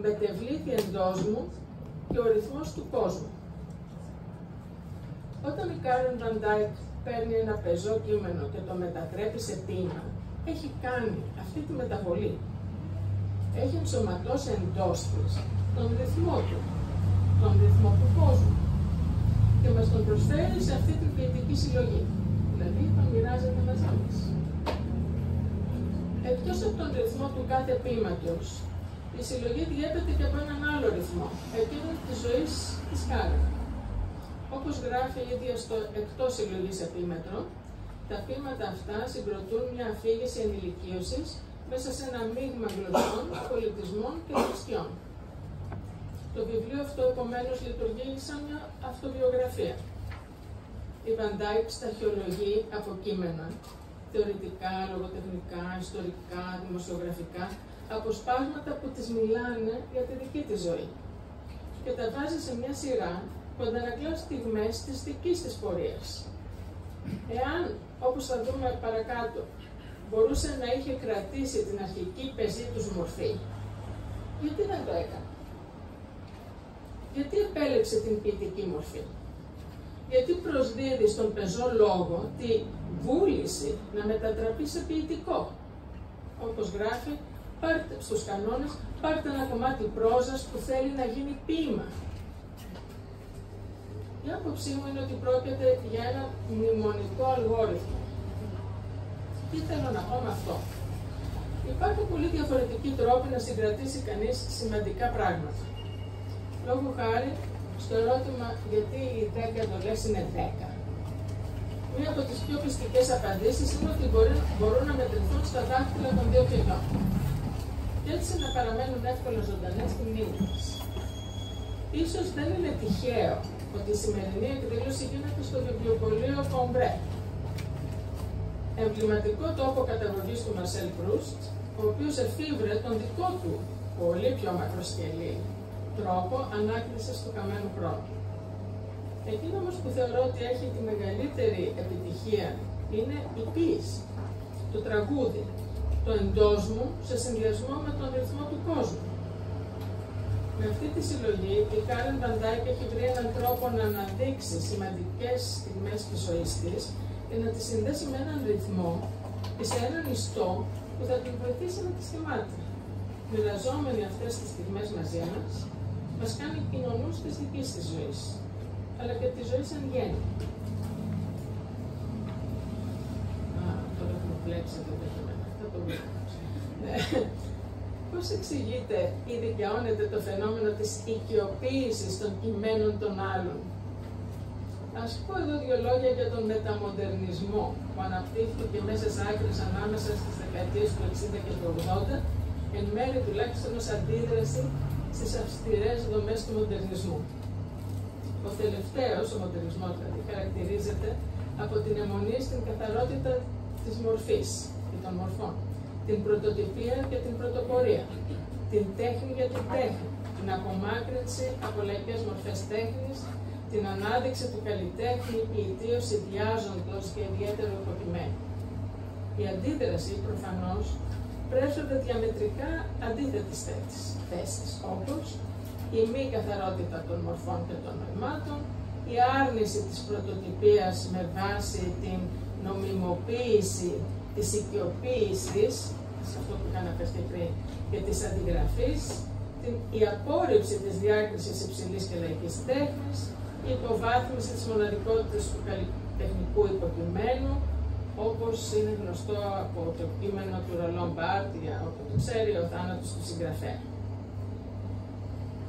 Μετεβλήθη εντός μου και ο ρυθμός του κόσμου. Όταν η Κάρεν Βαν Ντάικ παίρνει ένα πεζό κείμενο και το μετατρέπει σε ποίημα, έχει κάνει αυτή τη μεταβολή. Έχει ενσωματώσει εντός της τον ρυθμό του, τον ρυθμό του κόσμου, και μας τον προσφέρει σε αυτή την ποιητική συλλογή. Δηλαδή, τον μοιράζεται μαζί μας. Εκτός από τον ρυθμό του κάθε ποίηματος, η συλλογή διέπεται και από έναν άλλο ρυθμό, εκείνον της ζωής της Κάρεν. Όπως γράφει η ίδια στο εκτός συλλογής επίμετρο, τα ποίηματα αυτά συγκροτούν μια αφήγηση ενηλικίωσης μέσα σε ένα μείγμα γλωσσών, πολιτισμών και θρησκειών. Το βιβλίο αυτό, επομένως, λειτουργεί σαν μια αυτοβιογραφία. Η Βαν Ντάικ σταχυολογεί από κείμενα, θεωρητικά, λογοτεχνικά, ιστορικά, δημοσιογραφικά, αποσπάσματα που της μιλάνε για τη δική της ζωή, και τα βάζει σε μια σειρά που αντανακλά στιγμές της δικής της πορείας. Εάν, όπως θα δούμε παρακάτω, μπορούσε να είχε κρατήσει την αρχική πεζή τους μορφή, γιατί δεν το έκανε? Γιατί επέλεξε την ποιητική μορφή? Γιατί προσδίδει στον πεζό λόγο τη βούληση να μετατραπεί σε ποιητικό? Όπως γράφει, πάρτε στους κανόνες, πάρτε ένα κομμάτι πρόζας που θέλει να γίνει ποίημα. Η άποψή μου είναι ότι πρόκειται για ένα μνημονικό αλγόριθμο. Τι θέλω να πω με αυτό? Υπάρχουν πολύ διαφορετικοί τρόποι να συγκρατήσει κανείς σημαντικά πράγματα. Λόγω χάρη, στο ερώτημα γιατί οι 10 εντολές είναι 10, μία από τις πιο πιστικές απαντήσεις είναι ότι μπορούν να μετρηθούν στα δάχτυλα των 2 χεριών, και έτσι να παραμένουν εύκολα ζωντανές στη μνήμη μας. Ίσως δεν είναι τυχαίο ότι η σημερινή εκδήλωση γίνεται στο βιβλιοπωλείο Κομπρέ, εμβληματικό τόπο καταγωγής του Μαρσέλ Προύστ, ο οποίος εφήβρε τον δικό του, πολύ πιο μακροσκελή, τρόπο ανάκρισης του χαμένου χρόνου. Εκείνο όμως που θεωρώ ότι έχει τη μεγαλύτερη επιτυχία είναι η ποίηση, το τραγούδι, το εντός μου σε συνδυασμό με τον ρυθμό του κόσμου. Με αυτή τη συλλογή, η Κάρεν Βαν Ντάικ έχει βρει έναν τρόπο να αναδείξει σημαντικές στιγμές της ζωής της και να τις συνδέσει με έναν ρυθμό και σε έναν ιστό που θα την βοηθήσει να τις θυμάται. Μοιραζόμενοι αυτές τις στιγμές μαζί μας κάνει κοινωνούς της δικής της ζωής, αλλά και της ζωής εν γέννη. Τώρα έχουμε πλέξει εδώ το κείμενο. Θα το βρούμε. Πώς εξηγείται ή δικαιώνεται το φαινόμενο της οικειοποίησης των κειμένων των άλλων? Ας πω εδώ 2 λόγια για τον μεταμοντερνισμό που αναπτύχθηκε μέσα σε άκρες ανάμεσα στις δεκαετίες του 60 και του 80, εν μέρει τουλάχιστον ως αντίδραση στις αυστηρές δομές του μοντερνισμού. Ο τελευταίος, ο μοντερνισμός δηλαδή, χαρακτηρίζεται από την αιμονή στην καθαρότητα της μορφής και των μορφών, την πρωτοτυπία και την πρωτοπορία, την τέχνη για την τέχνη, την απομάκρυνση από λαϊκές μορφές τέχνης, την ανάδειξη του καλλιτέχνη ποιητίως ιδιάζοντος και ιδιαίτερο υποκειμένου. Η αντίδραση, προφανώς, πρέσβευε διαμετρικά αντίθετης θέσης, όπως η μη καθαρότητα των μορφών και των νοημάτων, η άρνηση της πρωτοτυπίας με βάση την νομιμοποίηση της οικειοποίησης, σε αυτό που είχα αναφερθεί πριν, και της αντιγραφής, η απόρριψη της διάκρισης υψηλής και λαϊκής τέχνης, η υποβάθμιση της μοναδικότητας του καλλιτεχνικού υποκειμένου, όπως είναι γνωστό από το κείμενο του Ρολόν Μπάρτια, όπου το ξέρει ο θάνατος του συγγραφέα.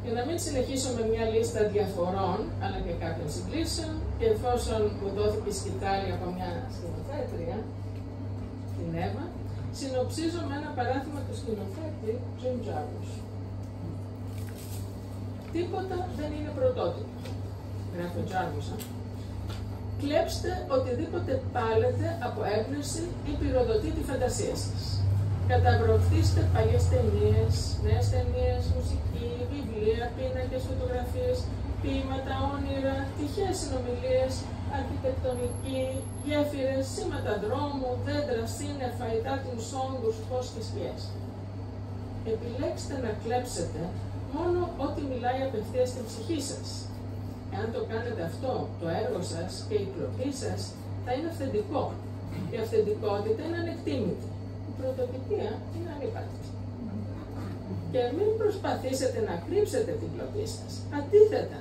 Για να μην συνεχίσω με μια λίστα διαφορών, αλλά και κάποιων συγκλήσεων, και εφόσον μου δόθηκε η σκητάλη από μια σκηνοθέτρια, την Εύα, συνοψίζω με ένα παράδειγμα του σκηνοθέτη Jim Jarmusch. Τίποτα δεν είναι πρωτότυπο, γράφει ο Jarmusch. Κλέψτε οτιδήποτε πάλετε από έμπνευση ή πυροδοτεί τη φαντασία σας. Καταβροχθήστε παλιές ταινίες, νέες ταινίες, μουσική, βιβλία, πίνακες, φωτογραφίες, ποίηματα, όνειρα, τυχαίες συνομιλίες, αρχιτεκτονική, γέφυρες, σήματα δρόμου, δέντρα, σύννεφα, υδάτινους όγκους, φως και σκιές. Επιλέξτε να κλέψετε μόνο ό,τι μιλάει απευθείας στην ψυχή σας. Εάν το κάνετε αυτό, το έργο σας και η κλοπή σας θα είναι αυθεντικό. Η αυθεντικότητα είναι ανεκτήμητη. Η πρωτοτυπία είναι ανύπαρκτη. Και μην προσπαθήσετε να κρύψετε την κλοπή σας. Αντίθετα,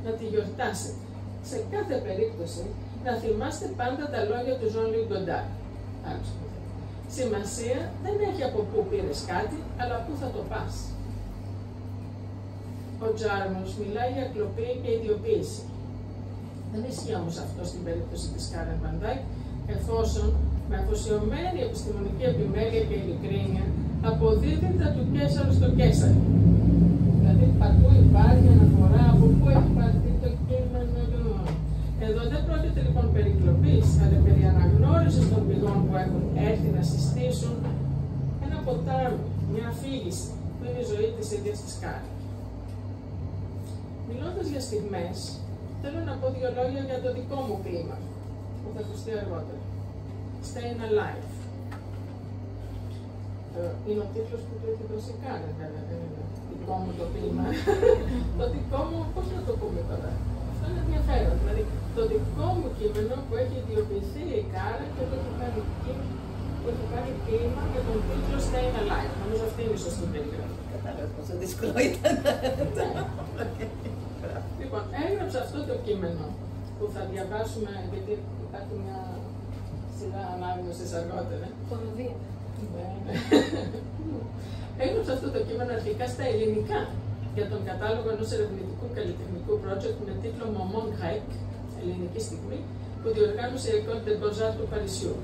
να τη γιορτάσετε. Σε κάθε περίπτωση, να θυμάστε πάντα τα λόγια του Jean-Luc Godard. Σημασία δεν έχει από πού πήρες κάτι, αλλά πού θα το πας. Ο Jarmusch μιλάει για κλοπή και ιδιοποίηση. Δεν ισχύει όμως αυτό στην περίπτωση της Karen Van Dyck, εφόσον με αφοσιωμένη επιστημονική επιμέλεια και ειλικρίνεια αποδίδει τα του Κέσαρου στο Κέσαρο. Δηλαδή παντού υπάρχει αναφορά από πού έχει πάρθει το κείμενο. Εδώ δεν πρόκειται λοιπόν περί κλοπής, αλλά περί αναγνώρισης των πηγών που έχουν έρθει να συστήσουν ένα ποτάμι, μια αφήγηση που είναι η ζωή της ίδιας της Karen. Μιλώντας για στιγμές, θέλω να πω δύο λόγια για το δικό μου ποίημα, που θα ακουστεί αργότερα. Staying Alive. Είναι ο τίτλος που του έχει δώσει η Karen, βέβαια, δεν είναι δικό μου το ποίημα. Το δικό μου, πώς να το πούμε τώρα. Αυτό είναι ενδιαφέρον. Δηλαδή, το δικό μου κείμενο που έχει ιδιοποιηθεί η Karen και το έχει κάνει ποίημα με τον τίτλο Staying Alive. Νομίζω αυτή είναι η σωστή περιγραφή. Κατάλαβα πόσο δύσκολο ήταν. Λοιπόν, έγραψα αυτό το κείμενο που θα διαβάσουμε, γιατί υπάρχει μια σειρά ανάγνωσης αργότερα. Κολοδία. Έγραψα αυτό το κείμενο αρχικά στα ελληνικά για τον κατάλογο ενός ερευνητικού καλλιτεχνικού project με τίτλο Moment Grec, ελληνική στιγμή, που διοργάνωσε η École des Beaux-Arts του Παρισιού.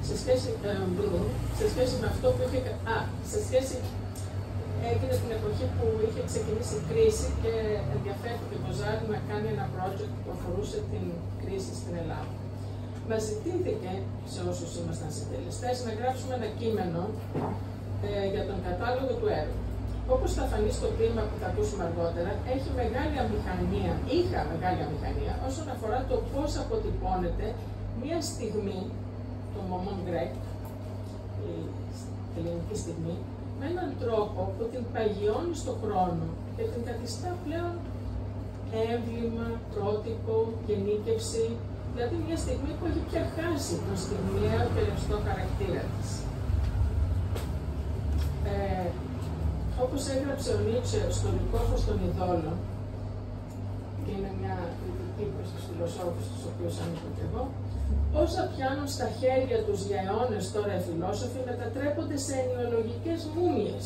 Σε σχέση με αυτό που είχε. Έγινε την εποχή που είχε ξεκινήσει η κρίση και ενδιαφέρθηκε το Ζάρ να κάνει ένα project που αφορούσε την κρίση στην Ελλάδα. Μας ζητήθηκε, σε όσους ήμασταν συντελεστές, να γράψουμε ένα κείμενο για τον κατάλογο του έργου. Όπως θα φανεί στο ποίημα που θα ακούσουμε αργότερα, είχα μεγάλη αμηχανία όσον αφορά το πώς αποτυπώνεται μια στιγμή, το Moment Grec, η ελληνική στιγμή, με έναν τρόπο που την παγιώνει στον χρόνο και την καθιστά πλέον έμβλημα, πρότυπο, γενίκευση, δηλαδή μια στιγμή που έχει πια χάσει τον στιγμιαίο και ρευστό χαρακτήρα της. Όπως έγραψε ο Νίτσε στο Λυκόφος των Ιδόλων, και είναι μια κριτική προς τους φιλοσόφους τους οποίους ανήκω και εγώ, όσα πιάνουν στα χέρια τους για αιώνες τώρα οι φιλόσοφοι μετατρέπονται σε ενοιολογικές μούμιες.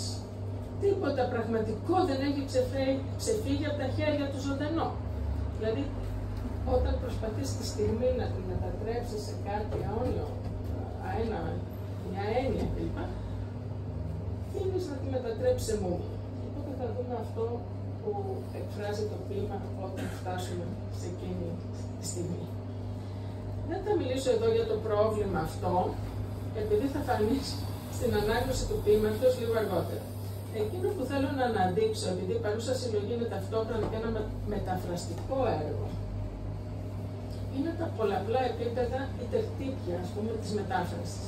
Τίποτα πραγματικό δεν έχει ξεφύγει από τα χέρια του ζωντανό. Δηλαδή, όταν προσπαθείς τη στιγμή να τη μετατρέψεις σε κάτι αιώνιο, μια έννοια κλπ, θέλεις να τη μετατρέψεις σε μούμια. Οπότε θα δούμε αυτό που εκφράζει το ποίημα όταν φτάσουμε σε εκείνη τη στιγμή. Δεν θα μιλήσω εδώ για το πρόβλημα αυτό, επειδή θα φανεί στην ανάγνωση του ποίηματος λίγο αργότερα. Εκείνο που θέλω να αναδείξω, επειδή η παρούσα συλλογή είναι ταυτόχρονα και ένα μεταφραστικό έργο, είναι τα πολλαπλά επίπεδα ή τερτύπια, ας πούμε, της μετάφρασης.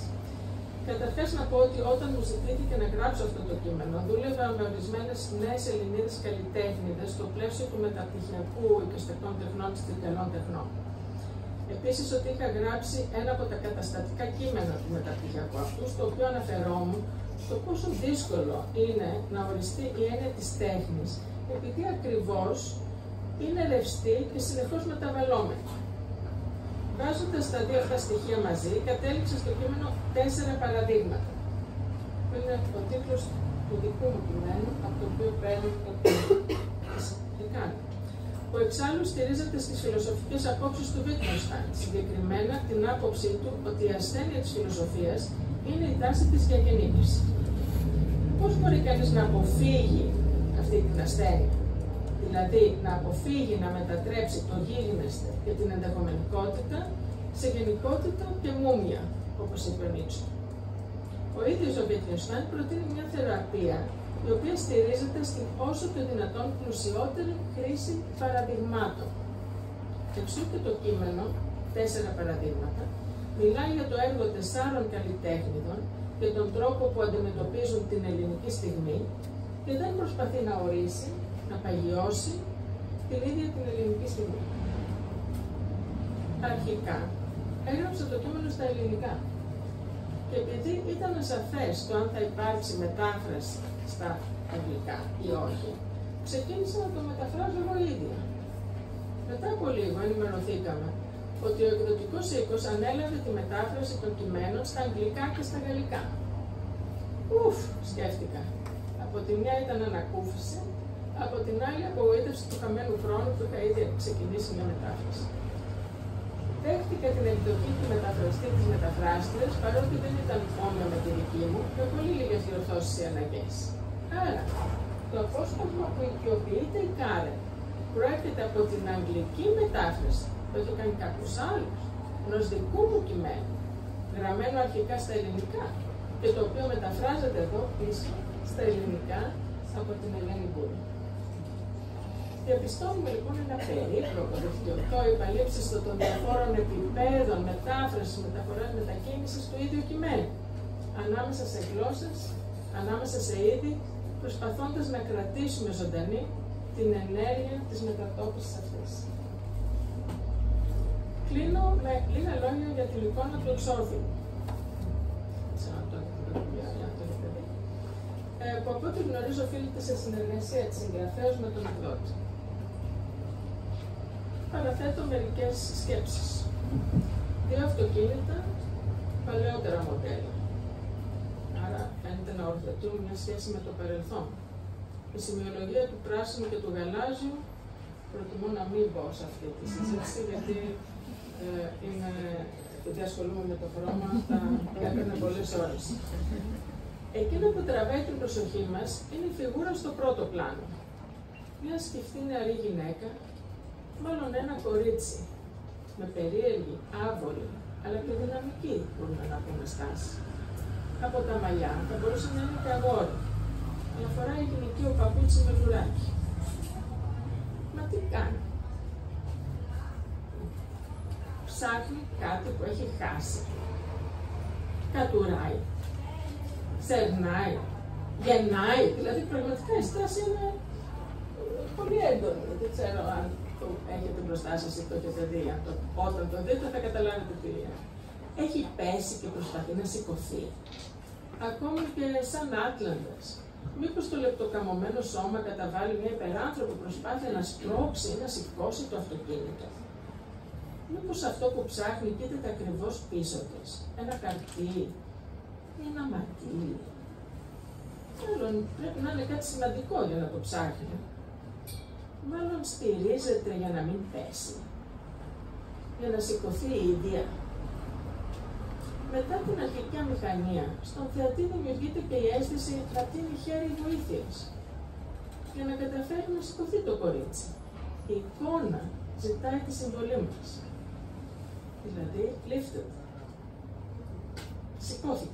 Καταρχάς να πω ότι όταν μου ζητήθηκε να γράψω αυτό το κείμενο, δούλευα με ορισμένες νέες Ελληνίδες καλλιτέχνηδες στο πλαίσιο του μεταπτυχιακού οικοστικών τεχνών της Τρικαλών Τεχνών. Επίσης, ότι είχα γράψει ένα από τα καταστατικά κείμενα του μεταπτυχιακού αυτού, στο οποίο αναφερόμουν στο πόσο δύσκολο είναι να οριστεί η έννοια της τέχνης, επειδή ακριβώς είναι ρευστή και συνεχώς μεταβαλλόμενη. Βάζοντας τα δύο αυτά στοιχεία μαζί, κατέληξα στο κείμενο 4 παραδείγματα. Που είναι ο τίτλος του δικού μου κειμένου, από το οποίο παίρνω το κείμενο. Που εξάλλου στηρίζεται στις φιλοσοφικές απόψεις του Wittgenstein, συγκεκριμένα την άποψή του ότι η ασθένεια της φιλοσοφίας είναι η τάση της διακαινήτησης. Πώς μπορεί κανείς να αποφύγει αυτή την ασθένεια, δηλαδή να αποφύγει να μετατρέψει το γίγνεσθε και την ενδεχομενικότητα σε γενικότητα και μούμια, όπως είπε ο Νίτσο. Ο ίδιος ο Wittgenstein προτείνει μια θεραπεία η οποία στηρίζεται στην όσο το δυνατόν πλουσιότερη χρήση παραδειγμάτων. Εξού και το κείμενο, 4 παραδείγματα, μιλάει για το έργο 4 καλλιτέχνηδων και τον τρόπο που αντιμετωπίζουν την ελληνική στιγμή και δεν προσπαθεί να ορίσει, να παγιώσει την ίδια την ελληνική στιγμή. Αρχικά, έγραψα το κείμενο στα ελληνικά. Και επειδή ήταν ασαφές το αν θα υπάρξει μετάφραση στα αγγλικά ή όχι, ξεκίνησα να το μεταφράζω εγώ ίδια. Μετά από λίγο ενημερωθήκαμε ότι ο εκδοτικός οίκος ανέλαβε τη μετάφραση των κειμένων στα αγγλικά και στα γαλλικά. Ουφ, σκέφτηκα. Από τη μια ήταν ανακούφιση, από την άλλη απογοήτευση του χαμένου χρόνου που είχα ήδη ξεκινήσει μια μετάφραση. Δέχτηκα την εκδοχή του μεταφραστή της μεταφράστριας, παρότι δεν ήταν όμοια με τη δική μου, με πολύ λίγες διορθώσεις ή αλλαγές. Άρα, το απόσπασμα που οικειοποιείται η Κάρεν προέρχεται από την αγγλική μετάφραση που έχει κάνει κάποιος άλλος, ενός δικού μου κειμένου, γραμμένο αρχικά στα ελληνικά και το οποίο μεταφράζεται εδώ πίσω στα ελληνικά από την Ελένη Μπούρη. Διαπιστώνουμε λοιπόν ένα περίπλοκο δικτυωτό υπαλλήψεις των διαφόρων επιπέδων μετάφρασης, μεταφοράς, μετακίνησης του ίδιου κειμένου, ανάμεσα σε γλώσσες, ανάμεσα σε είδη, προσπαθώντας να κρατήσουμε ζωντανή την ενέργεια της μετατόπισης αυτής. Κλείνω με λίγα λόγια για την εικόνα του εξώφυλλου. Που από ό,τι γνωρίζω οφείλεται σε συνεργασία της συγγραφέως με τον εκδότη. Παραθέτω μερικές σκέψεις. 2 αυτοκίνητα, παλαιότερα μοντέλα. Άρα φαίνεται να οριοθετούν μια σχέση με το παρελθόν. Η σημειολογία του πράσινου και του γαλάζιου προτιμώ να μην μπω σε αυτή τη συζήτηση, γιατί επειδή ασχολούμαι με το χρώμα, θα έπαιρνε πολλές ώρες. Εκείνο που τραβάει την προσοχή μας είναι η φιγούρα στο πρώτο πλάνο. Μια σκυφτή νεαρή γυναίκα, μάλλον ένα κορίτσι, με περίεργη, άβολη, αλλά και δυναμική, μπορούμε να πούμε, στάση. Από τα μαλλιά θα μπορούσε να είναι και αγόρι, αλλά φοράει γυναικείο παπούτσι με λουράκι. Μα τι κάνει? Ψάχνει κάτι που έχει χάσει. Κατουράει. Ξερνάει. Γεννάει. Δηλαδή πραγματικά η στάση είναι πολύ έντονη. Δεν ξέρω αν το έχετε μπροστά σας ή το έχετε δει. Όταν το δείτε θα καταλάβετε τι είναι. Έχει πέσει και προσπαθεί να σηκωθεί. Ακόμη και σαν Άτλαντας. Μήπως το λεπτοκαμωμένο σώμα καταβάλει μια υπεράνθρωπη προσπάθεια να σπρώξει ή να σηκώσει το αυτοκίνητο? Μήπως αυτό που ψάχνει κοίταται ακριβώς πίσω της? Ένα καρτί ή ένα ματί? Μάλλον πρέπει να είναι κάτι σημαντικό για να το ψάχνει. Μάλλον στηρίζεται για να μην πέσει. Για να σηκωθεί η ίδια. Μετά την αρχική αμηχανία, στον θεατή δημιουργείται και η αίσθηση να τίνει χέρι βοήθειας για να καταφέρει να σηκωθεί το κορίτσι. Η εικόνα ζητάει τη συμβολή μας. Δηλαδή, lifted. Σηκώθηκε.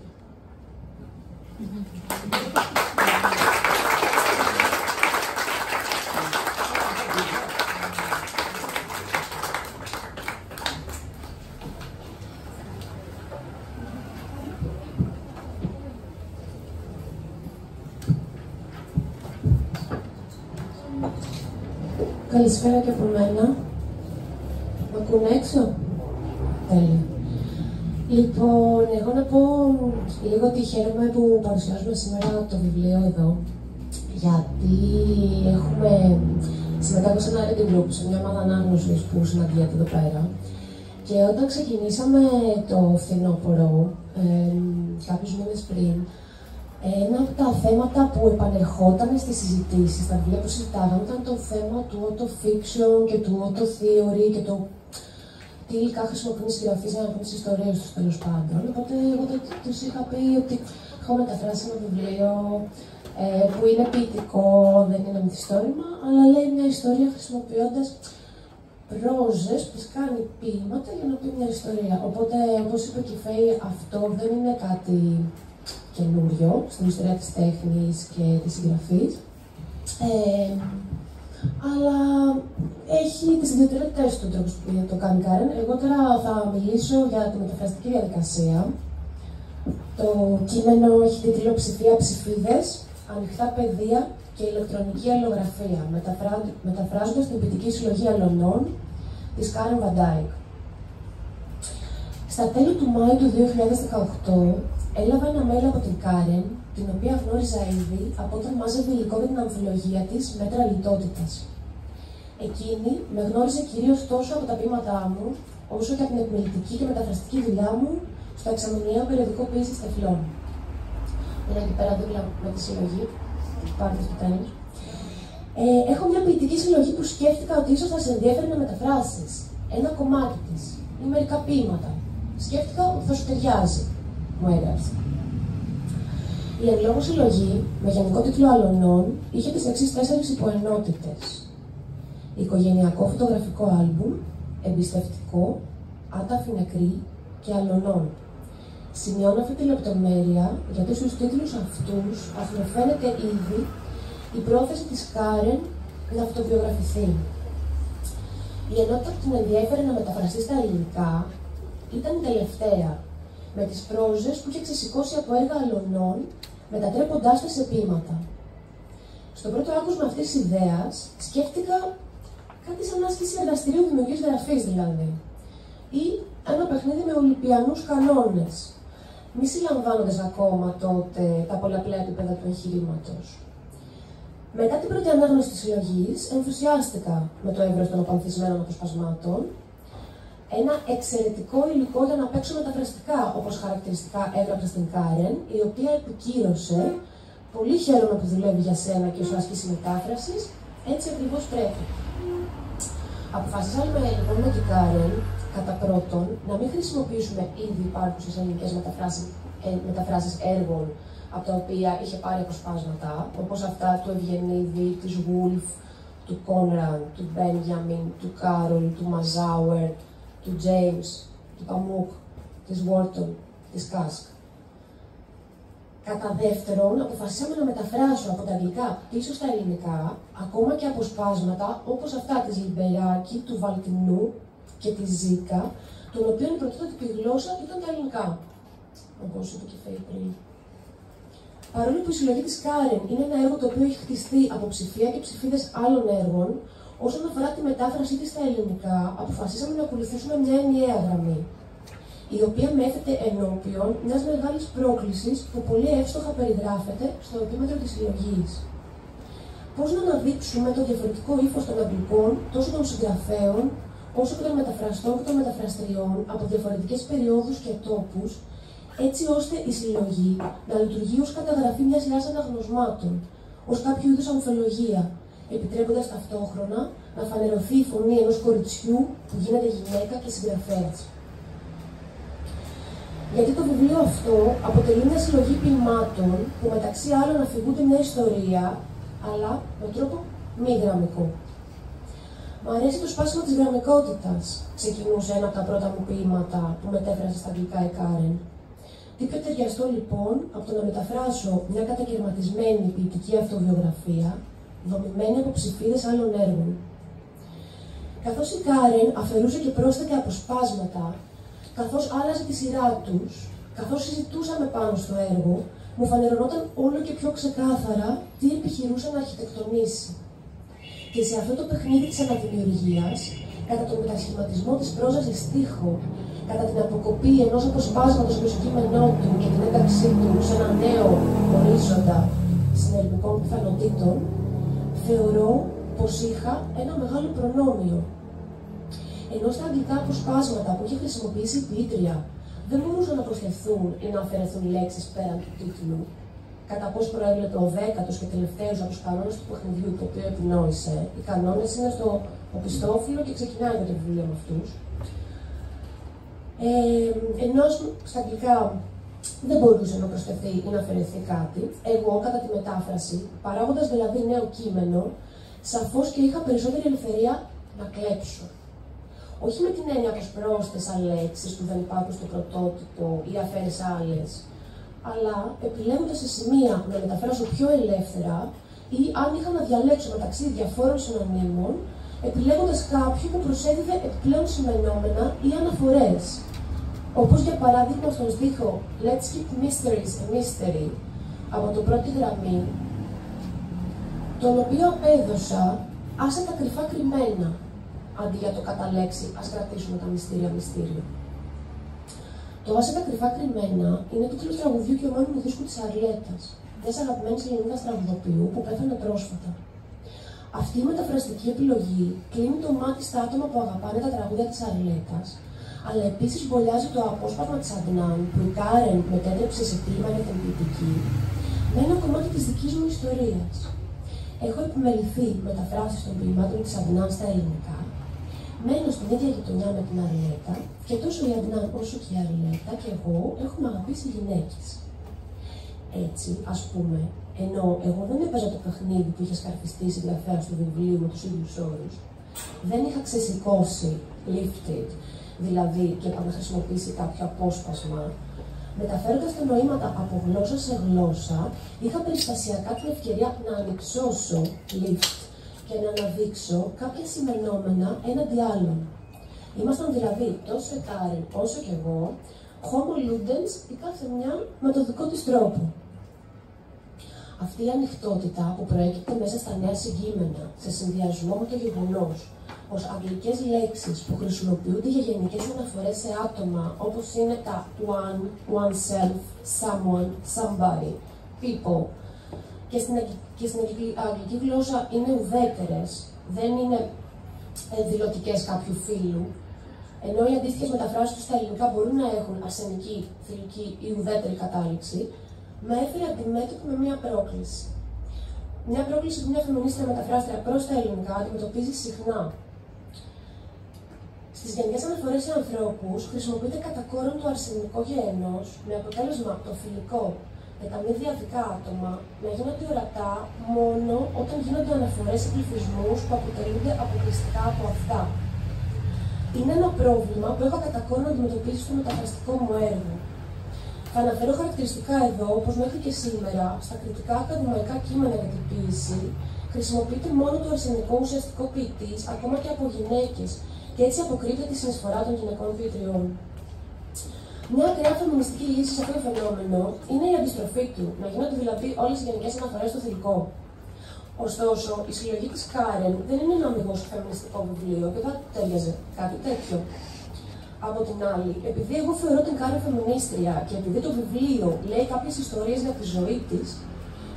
Καλησπέρα και από μένα. Μ' ακούνε έξω? Τέλεια. Λοιπόν, εγώ να πω λίγο ότι χαίρομαι που παρουσιάζουμε σήμερα το βιβλίο εδώ, γιατί έχουμε συμμετέχει σε ένα reading group, σε μια ομάδα ανάγνωσης που συναντιέται εδώ πέρα. Και όταν ξεκινήσαμε το φθινόπωρο, κάποιους μήνες πριν, ένα από τα θέματα που επανερχόταν στις συζητήσεις, στα βιβλία που συζητάγαμε, ήταν το θέμα του auto-fiction και του auto-theory και το τι υλικά χρησιμοποιούν οι συγγραφείς για να πούν τις ιστορίες τους, τέλος πάντων. Οπότε εγώ τους είχα πει ότι έχω μεταφράσει ένα βιβλίο που είναι ποιητικό, δεν είναι μυθιστόρημα, αλλά λέει μια ιστορία χρησιμοποιώντας πρόζες που κάνει ποίηματα για να πει μια ιστορία. Οπότε, όπως είπε και η Φέη, αυτό δεν είναι κάτι καινούριο στην ιστορία της τέχνης και της συγγραφής, αλλά έχει τις ιδιαιτερότητες του τρόπου που το κάνει η Κάρεν. Εγώ τώρα θα μιλήσω για τη μεταφραστική διαδικασία. Το κείμενο έχει τίτλο «Ψηφία ψηφίδες, ανοιχτά πεδία και ηλεκτρονική αλληλογραφία», μεταφράζοντας την ποιητική συλλογή αλωνών της Κάρεν Βαν Ντάικ. Στα τέλη του Μάη του 2018, έλαβα ένα mail από την Κάρεν, την οποία γνώριζα ήδη από όταν μάζευε υλικό για την αμφιλογία της «Μέτρα λιτότητας». Εκείνη με γνώριζε κυρίως τόσο από τα ποίηματά μου, όσο και από την επιμελητική και μεταφραστική δουλειά μου στο εξαμηνιαίο περιοδικό ποίησης τεφλών. Είναι εκεί πέρα δίπλα με τη συλλογή, πάρτε στο τέλος. Έχω μια ποιητική συλλογή που σκέφτηκα ότι ίσως θα σε ενδιαφέρει να μεταφράσεις ένα κομμάτι της ή μερικά ποίηματα. Σκέφτηκα ότι θα σου ταιριάζει, μου έγραψε. Η εν λόγω συλλογή, με γενικό τίτλο Αλωνών, είχε τις εξής 4 υποενότητες: οικογενειακό φωτογραφικό άλμπουμ, εμπιστευτικό, άταφη νεκρή και αλωνών. Σημειώνω αυτή τη λεπτομέρεια γιατί στους τίτλους αυτούς αφροφαίνεται ήδη η πρόθεση της Κάρεν να αυτοβιογραφηθεί. Η ενότητα που την ενδιέφερε να μεταφραστεί στα ελληνικά ήταν η τελευταία, με τις πρόζες που είχε ξεσηκώσει από έργα αλωνών, μετατρέποντάς τα σε ποίηματα. Στο πρώτο άκουσμα αυτής της ιδέας, σκέφτηκα κάτι σαν άσκηση εργαστηρίου δημιουργικής γραφής δηλαδή, ή ένα παιχνίδι με ολυμπιανούς κανόνες, μη συλλαμβάνοντας ακόμα τότε τα πολλαπλά επίπεδα του εγχειρήματος. Μετά την πρώτη ανάγνωση της συλλογής, ενθουσιάστηκα με το εύρος των απανθισμένων αποσπασμάτων, ένα εξαιρετικό υλικό για να παίξω μεταφραστικά, όπως χαρακτηριστικά έγραψα στην Κάρεν, η οποία επικύρωσε «Πολύ χαίρομαι που δουλεύει για σένα και σου ασκήσει μετάφρασης, έτσι ακριβώς πρέπει». Αποφασίσαμε λοιπόν με την Κάρεν, κατά πρώτον, να μην χρησιμοποιήσουμε ήδη υπάρχουσες ελληνικές μεταφράσεις έργων από τα οποία είχε πάρει αποσπάσματα, όπως αυτά του Ευγενίδη, της Γουλφ, του Κόνραντ, του Μπένιαμιν, του Κάρολ, του Μαζάουερ, του Τζέιμς, του Παμούκ, της Βόρτον, της Κάσκ. Κατά δεύτερον, αποφασίσαμε να μεταφράσω από τα αγγλικά πίσω στα ελληνικά, ακόμα και αποσπάσματα όπως αυτά της Λιμπεράκη, του Βαλτινού και της Ζήκα, των οποίων η πρωτότυπη γλώσσα ήταν τα ελληνικά, όπως είπε και Φέη πριν. Παρόλο που η συλλογή της Κάρεν είναι ένα έργο το οποίο έχει χτιστεί από ψηφία και ψηφίδες άλλων έργων, όσον αφορά τη μετάφρασή της στα ελληνικά, αποφασίσαμε να ακολουθήσουμε μια ενιαία γραμμή, η οποία μέθεται ενώπιον μιας μεγάλης πρόκλησης που πολύ εύστοχα περιγράφεται στο επίμετρο της συλλογής. Πώς να αναδείξουμε το διαφορετικό ύφος των αγγλικών τόσο των συγγραφέων, όσο και των μεταφραστών και των μεταφραστριών από διαφορετικές περιόδους και τόπους, έτσι ώστε η συλλογή να λειτουργεί ως καταγραφή μιας σειράς αναγνωσμάτων, ως κάποιο είδους αμφολογία, επιτρέποντας ταυτόχρονα να φανερωθεί η φωνή ενός κοριτσιού που γίνεται γυναίκα και συγγραφέας. Γιατί το βιβλίο αυτό αποτελεί μια συλλογή ποιημάτων που μεταξύ άλλων αφηγούνται μια ιστορία, αλλά με τρόπο μη γραμμικό. Μ' αρέσει το σπάσιμο της γραμμικότητας, ξεκινούσε ένα από τα πρώτα μου ποίηματα που μετέφρασε στα αγγλικά η Κάρεν. Τι πιο ταιριαστό λοιπόν από το να μεταφράσω μια κατακαιρματισμένη ποιητική αυτοβιογραφία, δομημένη από ψηφίδες άλλων έργων. Καθώς η Κάρεν αφαιρούσε και πρόσθετε αποσπάσματα, καθώς άλλαζε τη σειρά τους, καθώς συζητούσαμε πάνω στο έργο, μου φανερωνόταν όλο και πιο ξεκάθαρα τι επιχειρούσε να αρχιτεκτονήσει. Και σε αυτό το παιχνίδι της αναδημιουργίας, κατά τον μετασχηματισμό της πρόζας σε στίχο, κατά την αποκοπή ενός αποσπάσματος με το κείμενό του και την ένταξή του σε ένα νέο ορίζοντα συνερμικών πιθανότητων, θεωρώ πως είχα ένα μεγάλο προνόμιο. Ενώ στα αγγλικά αποσπάσματα που είχε χρησιμοποιήσει η ποιήτρια δεν μπορούσαν να προσθεθούν ή να αφαιρεθούν λέξεις πέραν του τίτλου, κατά πώς προέβλεπε ο 10ος και τελευταίος από τους κανόνες του παιχνιδιού το οποίο επινόησε. Οι κανόνες είναι στο οπιστόφυλλο και ξεκινάει με το βιβλίο με αυτούς. Ενώ στα αγγλικά δεν μπορούσε να προσθεθεί ή να αφαιρεθεί κάτι, εγώ κατά τη μετάφραση, παράγοντας δηλαδή νέο κείμενο, σαφώς και είχα περισσότερη ελευθερία να κλέψω. Όχι με την έννοια πως πρόσθεσα λέξεις που δεν υπάρχουν στο πρωτότυπο ή αφαίρεσα άλλες, αλλά επιλέγοντας σε σημεία να μεταφράσω πιο ελεύθερα ή αν είχα να διαλέξω μεταξύ διαφόρων συνωνύμων, επιλέγοντας κάποιο που προσέδιδε επιπλέον σημενόμενα ή αναφορές. Όπως για παράδειγμα στον στίχο Let's keep mysteries a mystery από το πρώτη γραμμή, τον οποίο απέδωσα άσε τα κρυφά κρυμμένα, αντί για το κατά λέξη ας κρατήσουμε τα μυστήρια μυστήριο. Το άσε τα κρυφά κρυμμένα είναι τίτλος τραγουδιού και ομώνυμου δίσκου της Αρλέτας, μιας αγαπημένης ελληνικής τραγουδοποιού που πέθανε πρόσφατα. Αυτή η μεταφραστική επιλογή κλείνει το μάτι στα άτομα που αγαπάνε τα τραγούδια της Αρλέτας, αλλά επίσης μπολιάζει το απόσπασμα της Αντνάν που η Κάρεν μετέτρεψε σε ποίημα για την ποιητική, με ένα κομμάτι της δικής μου ιστορίας. Έχω επιμεληθεί μεταφράσεις των ποιημάτων της Αντνάν στα ελληνικά, μένω στην ίδια γειτονιά με την Αρλέτα και τόσο η Αντνάν όσο και η Αρλέτα και εγώ έχουμε αγαπήσει γυναίκες. Έτσι, ας πούμε, ενώ εγώ δεν έπαιζα το παιχνίδι που είχε σκαρφιστεί συγγραφέα του βιβλίου με τους ίδιους όρους, δεν είχα ξεσηκώσει, lifted, δηλαδή και επαναχρησιμοποιήσει κάποιο απόσπασμα, μεταφέροντας τα νοήματα από γλώσσα σε γλώσσα, είχα περιστασιακά την ευκαιρία να ανυψώσω, lift, και να αναδείξω κάποια σημενόμενα έναντι άλλων. Ήμασταν δηλαδή τόσο η Κάρεν όσο και εγώ, homo ludens, η κάθε μια με το δικό της τρόπο. Αυτή η ανοιχτότητα που προέκυπτε μέσα στα νέα συγκείμενα, σε συνδυασμό με το γεγονός πως αγγλικές λέξεις που χρησιμοποιούνται για γενικές αναφορές σε άτομα όπως είναι τα one, oneself, someone, somebody, people, και στην αγγλική γλώσσα είναι ουδέτερες, δεν είναι δηλωτικές κάποιου φύλου, ενώ οι αντίστοιχες μεταφράσεις του στα ελληνικά μπορούν να έχουν αρσενική, θηλυκή ή ουδέτερη κατάληξη, με έφερε αντιμέτωπη με μία πρόκληση. Μια πρόκληση που μια φεμινίστρια μεταφράστρια προς τα ελληνικά αντιμετωπίζει συχνά. Στις γενικές αναφορές σε ανθρώπους χρησιμοποιείται κατά κόρον το αρσενικό γένος, με αποτέλεσμα το φιλικό με τα μη διαδικά άτομα να γίνονται ορατά μόνο όταν γίνονται αναφορές σε πληθυσμούς που αποτελούνται αποκλειστικά από αυτά. Είναι ένα πρόβλημα που έχω κατά κόρον αντιμετωπίσει στο μεταφραστικό μου έργο. Θα αναφέρω χαρακτηριστικά εδώ πως μέχρι και σήμερα, στα κριτικά ακαδημαϊκά κείμενα για την ποίηση, χρησιμοποιείται μόνο το αρσενικό ουσιαστικό ποιητής, ακόμα και από γυναίκες, και έτσι αποκρύπτεται τη συνεισφορά των γυναικών ποιητριών. Μια ακραία φεμινιστική λύση σε αυτό το φαινόμενο είναι η αντιστροφή του, να γίνονται δηλαδή όλες οι γενικές αναφορές στο θηλυκό. Ωστόσο, η συλλογή της Κάρεν δεν είναι ένα αμυγός φεμινιστικό βιβλίο και θα τέριαζε κάτι τέτοιο. Από την άλλη, επειδή εγώ θεωρώ την Κάρεν φεμινίστρια και επειδή το βιβλίο λέει κάποιες ιστορίες για τη ζωή της,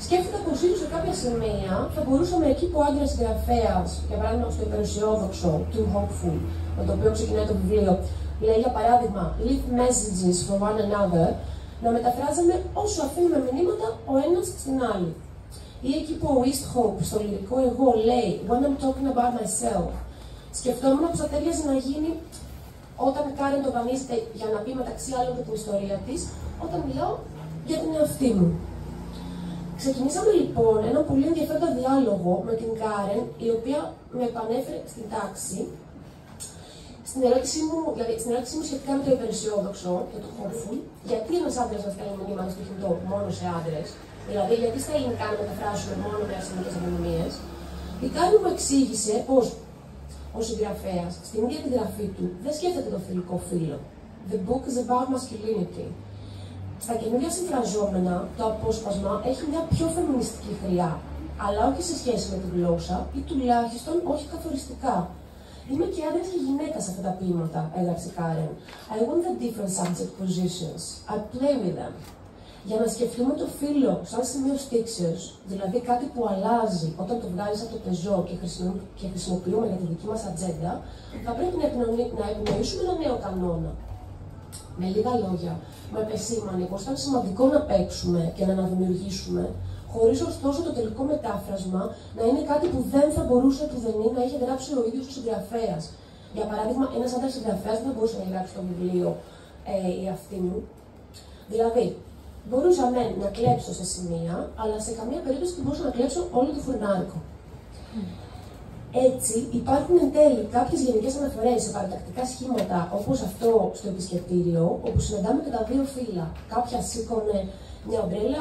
σκέφτηκα πως ίσως σε κάποια σημεία θα μπορούσαμε εκεί που ο άντρας συγγραφέας, για παράδειγμα στο υπεραισιόδοξο Too Hopeful, με το οποίο ξεκινάει το βιβλίο, λέει για παράδειγμα Leave messages for one another, να μεταφράζαμε όσο αφήνουμε μηνύματα ο ένας στην άλλη. Ή εκεί που ο Easthope στο λυρικό εγώ λέει When I'm talking about myself, σκεφτόμουν πως θα τέριαζε να γίνει όταν η Κάρεν το δανείζεται για να πει μεταξύ άλλων και την ιστορία της, όταν μιλάω για την εαυτή μου. Ξεκινήσαμε λοιπόν ένα πολύ ενδιαφέροντα διάλογο με την Κάρεν, η οποία με επανέφερε στην τάξη. Στην ερώτησή μου σχετικά με το υπεραισιόδοξο και το hopeful, γιατί ένας άντρας να στέλνει μηνύματα στο κινητό μόνο σε άντρες, δηλαδή γιατί στα ελληνικά να μεταφράσουμε μόνο με ασυνήθειες επωνυμίες, η Κάρεν μου εξήγησε πως ο συγγραφέας στην ίδια τη γραφή του δεν σκέφτεται το θηλυκό φύλο. The book is about masculinity. Στα καινούργια συμφραζόμενα, το απόσπασμα έχει μια πιο φεμινιστική χρειά, αλλά όχι σε σχέση με τη γλώσσα ή τουλάχιστον όχι καθοριστικά. Είμαι και άντρας και γυναίκα σε αυτά τα ποίηματα, έγραψε η Κάρεν. I want the different subject positions. I play with them. Για να σκεφτούμε το φύλο σαν σημείο στίξεως, δηλαδή κάτι που αλλάζει όταν το βγάζεις από το πεζό και χρησιμοποιούμε για τη δική μας ατζέντα, θα πρέπει να επινοήσουμε ένα νέο κανόνα. Με λίγα λόγια, με επεσήμανε πως ήταν σημαντικό να παίξουμε και να αναδημιουργήσουμε, χωρίς ωστόσο το τελικό μετάφρασμα να είναι κάτι που δεν θα μπορούσε πουδενή να είχε γράψει ο ίδιος ο συγγραφέας. Για παράδειγμα, ένας άντρας συγγραφέας δεν μπορούσε να γράψει το βιβλίο ή αυτή μου. Δηλαδή, μπορούσα να κλέψω σε σημεία, αλλά σε καμία περίπτωση δεν μπορούσα να κλέψω όλο το φουρνάρικο. Έτσι, υπάρχουν εν τέλει κάποιες γενικές αναφορές σε παρατακτικά σχήματα, όπως αυτό στο επισκεπτήριο, όπου συναντάμε και τα δύο φύλλα. Κάποια σήκωνε μια ομπρέλα,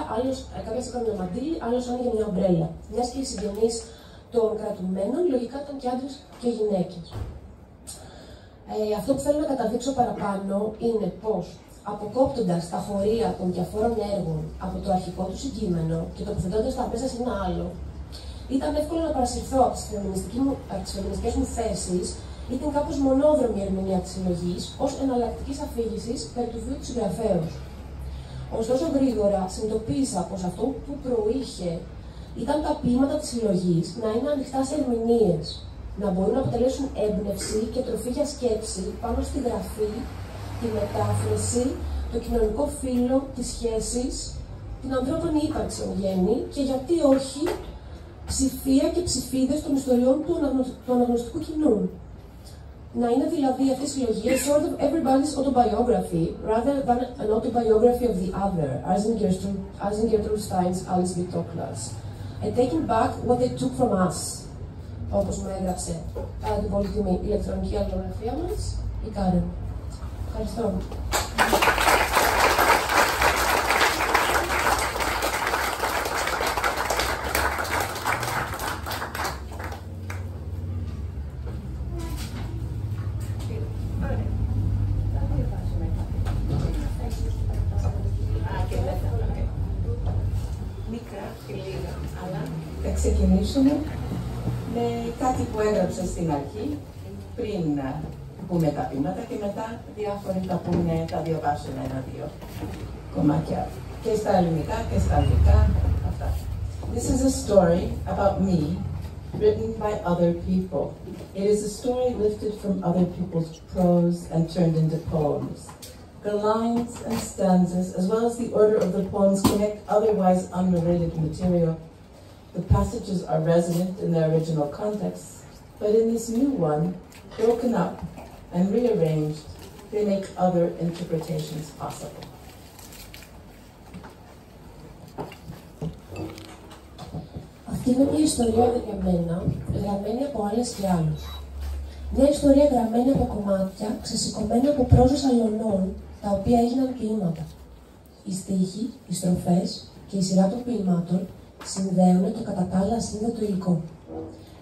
κάποια σήκωνε ένα μαντίλι, άλλος άνοιγε μια ομπρέλα. Μιας και οι συγγενείς των κρατουμένων λογικά ήταν και άντρες και γυναίκες. Αυτό που θέλω να καταδείξω παραπάνω είναι πως, αποκόπτοντας τα χωρία των διαφόρων έργων από το αρχικό του συγκείμενο και τοποθετώντας τα μέσα σε ένα άλλο, ήταν εύκολο να παρασυρθώ από τις φεμινιστικές μου θέσεις ή την κάπως μονόδρομη ερμηνεία της συλλογής ως εναλλακτικής αφήγησης περί του βίου του συγγραφέως. Ωστόσο, γρήγορα συνειδητοποίησα πως αυτό που προείχε ήταν τα ποίηματα της συλλογής να είναι ανοιχτά σε ερμηνείες, να μπορούν να αποτελέσουν έμπνευση και τροφή για σκέψη πάνω στη γραφή, τη μετάφραση, το κοινωνικό φύλο, τις σχέσεις, την ανθρώπινη ύπαρξη εν γέννη και γιατί όχι, ψηφία και ψηφίδες των ιστοριών του αναγνωστικού κοινού. Να είναι δηλαδή αυτή η συλλογή sort of everybody's autobiography, rather than an autobiography of the other, as in Gertrude Stein's Alice Victoclas. And taking back what they took from us, όπως μου έγραψε κατά την πολύτιμη ηλεκτρονική αλληλογραφία μας, η Κάρεν. Ευχαριστώ. Ξεκινήσουμε με κάτι που έγραψα στην αρχή, πριν πούμε τα ποίηματα και μετά διάφοροι θα πούνε, θα διαβάσουν ένα-δύο κομμάτια και στα ελληνικά και στα αγγλικά, αυτά. This is a story about me, written by other people. It is a story lifted from other people's prose and turned into poems. The lines and stanzas, as well as the order of the poems, connect otherwise unrelated material. The passages are resonant in their original context, but in this new one, broken up and rearranged, they make other interpretations possible. Αυτή είναι μια ιστορία για μένα, γραμμένη από άλλες και άλλους. Μια ιστορία γραμμένη από κομμάτια, ξεσηκωμένα από πρόζες αλλωνών, τα οποία έγιναν ποίηματα. Οι στίχοι, οι στροφές και η σειρά των ποίηματων συνδέουν το κατά τα άλλα ασύνδετο υλικό.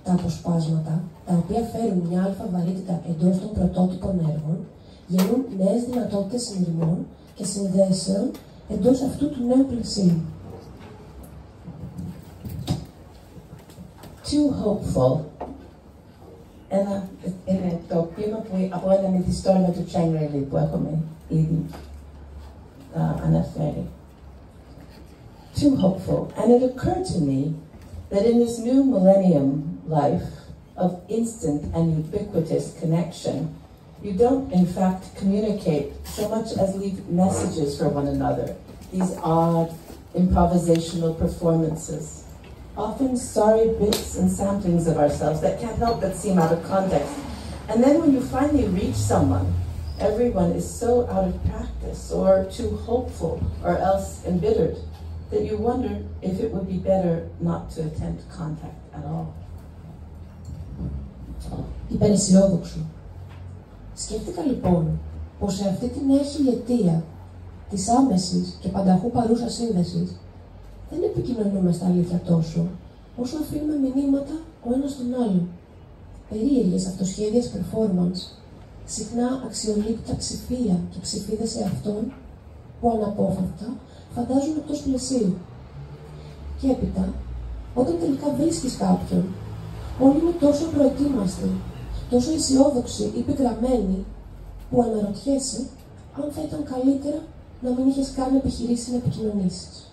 Τα αποσπάσματα, τα οποία φέρουν μια αλφα βαρύτητα εντός των πρωτότυπων έργων, γεννούν νέες δυνατότητες συνειρμών και συνδέσεων εντός αυτού του νέου πλαισίου. Too hopeful. Είναι το ποίημα που από ένα μυθιστόρημα του Τσέγκρελι που έχουμε ήδη αναφέρει. Too hopeful, and it occurred to me that in this new millennium life of instant and ubiquitous connection, you don't in fact communicate so much as leave messages for one another, these odd improvisational performances, often sorry bits and samplings of ourselves that can't help but seem out of context. And then when you finally reach someone, everyone is so out of practice or too hopeful or else embittered. that you wonder if it would be better not to attempt contact at all. Υπεραισιόδοξο. Σκέφτηκα λοιπόν πως σε αυτή την νέα αιτία της άμεσης και πανταχού παρούσας σύνδεσης δεν επικοινωνούμε στα αλήθεια τόσο, όσο αφήνουμε μηνύματα ο ένας τον άλλον. Περίεργες αυτοσχέδιες performance, συχνά αξιολύπητα ψηφία και ψηφίδες σε αυτόν, που αναπόφευκτα φαντάζουν εκτός πλαισίου. Και έπειτα, όταν τελικά βρίσκεις κάποιον, όλοι είναι τόσο προετοίμαστοι, τόσο αισιόδοξοι ή πικραμένοι, που αναρωτιέσαι αν θα ήταν καλύτερα να μην είχες καν επιχειρήσει να επικοινωνήσεις.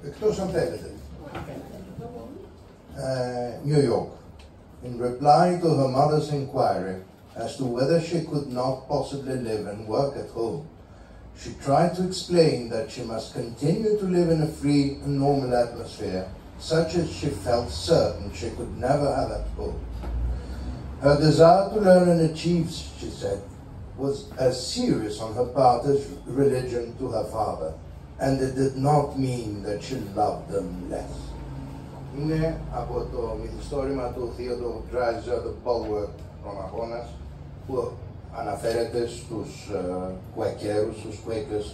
Εκτός αν θέλετε. New York. In reply to her mother's inquiry as to whether she could not possibly live and work at home, she tried to explain that she must continue to live in a free and normal atmosphere, such as she felt certain she could never have at home. Her desire to learn and achieve, she said, was as serious on her part as religion to her father, and it did not mean that she loved them less. Είναι από το μυθιστόρημα του Theodore Dreiser, The Bulwark Ρωμαγώνας, που αναφέρεται στους κουακέρους, στους Quakers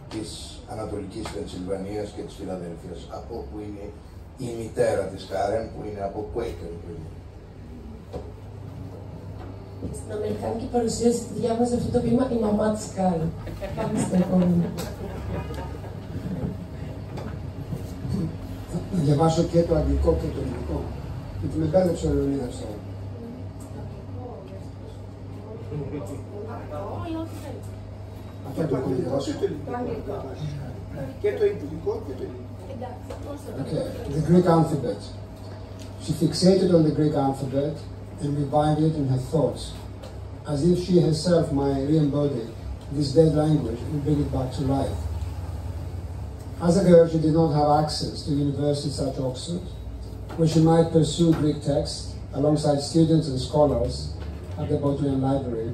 της Ανατολικής Πενσιλβανίας και της Φιλαδέλφειας, από όπου είναι η μητέρα της Κάρεν, που είναι από Quaker. Στην αμερικάνικη παρουσίαση διάβαζε αυτό το ποίημα η μαμά της Κάρεν. Πάμε στο επόμενο. Να διαβάσω και το αγγλικό και το ελληνικό, γιατί με μπέρδεψε ο Λεωνίδας τώρα. Αυτό το έχω διαβάσει. Και το ελληνικό και το ελληνικό. Okay, the Greek alphabet. She fixated on the Greek alphabet and revived it in her thoughts, as if she herself might re-embody this dead language and bring it back to life. As a girl, she did not have access to universities such as Oxford, where she might pursue Greek texts alongside students and scholars at the Bodleian Library,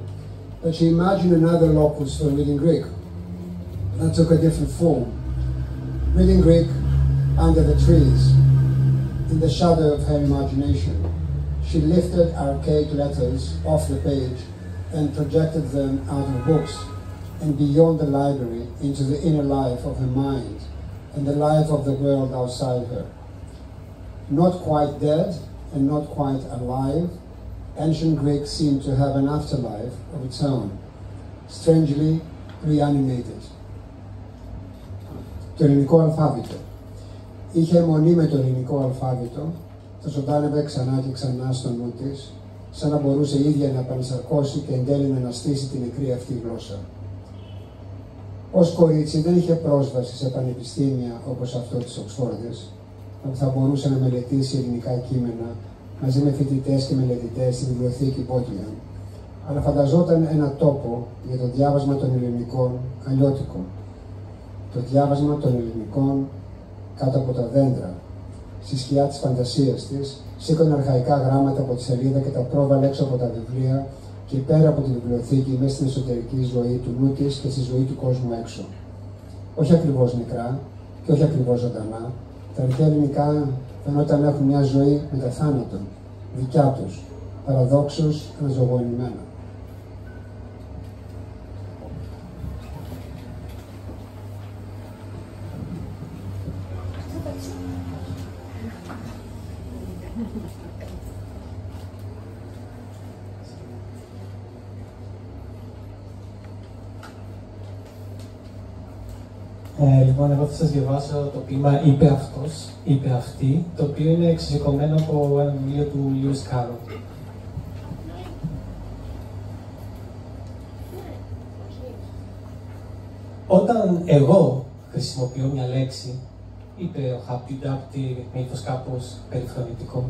but she imagined another locus for reading Greek that took a different form. Reading Greek under the trees, in the shadow of her imagination, she lifted archaic letters off the page and projected them out of books and beyond the library into the inner life of her mind and the life of the world outside her. Not quite dead and not quite alive, ancient Greek seemed to have an afterlife of its own, strangely reanimated. Το ελληνικό αλφάβητο. Είχε αιμονή με το ελληνικό αλφάβητο, το ζωντάνευε ξανά και ξανά στο νου της, σαν να μπορούσε η ίδια να επανασαρκώσει και εν τέλει να αναστήσει την νεκρή αυτή γλώσσα. Ως κορίτσι δεν είχε πρόσβαση σε πανεπιστήμια όπως αυτό της Οξφόρδης, όπου θα μπορούσε να μελετήσει ελληνικά κείμενα μαζί με φοιτητές και μελετητές στη βιβλιοθήκη Bodleian, αλλά φανταζόταν ένα τόπο για το διάβασμα των ελληνικών αλλιώτικων. Το διάβασμα των ελληνικών κάτω από τα δέντρα, στη σκιά της φαντασίας της, σήκωνε αρχαϊκά γράμματα από τη σελίδα και τα πρόβαλε έξω από τα βιβλία και πέρα από τη βιβλιοθήκη, μέσα στην εσωτερική ζωή του νου της και στη ζωή του κόσμου έξω. Όχι ακριβώς νεκρά και όχι ακριβώς ζωντανά, τα αρχαία ελληνικά φαινόταν να έχουν μια ζωή μετά θάνατον, δικιά τους, παραδόξως αναζωογονημένα. Λοιπόν, εγώ θα σας διαβάσω το ποίημα «Είπε αυτός», «Είπε αυτή», το οποίο είναι εξισυκωμένο από ένα βιβλίο του Lewis Carroll. Όταν εγώ χρησιμοποιώ μια λέξη, είπε ο Χάπτη-Ντάπτη με ύφος κάπως περιφρονητικό,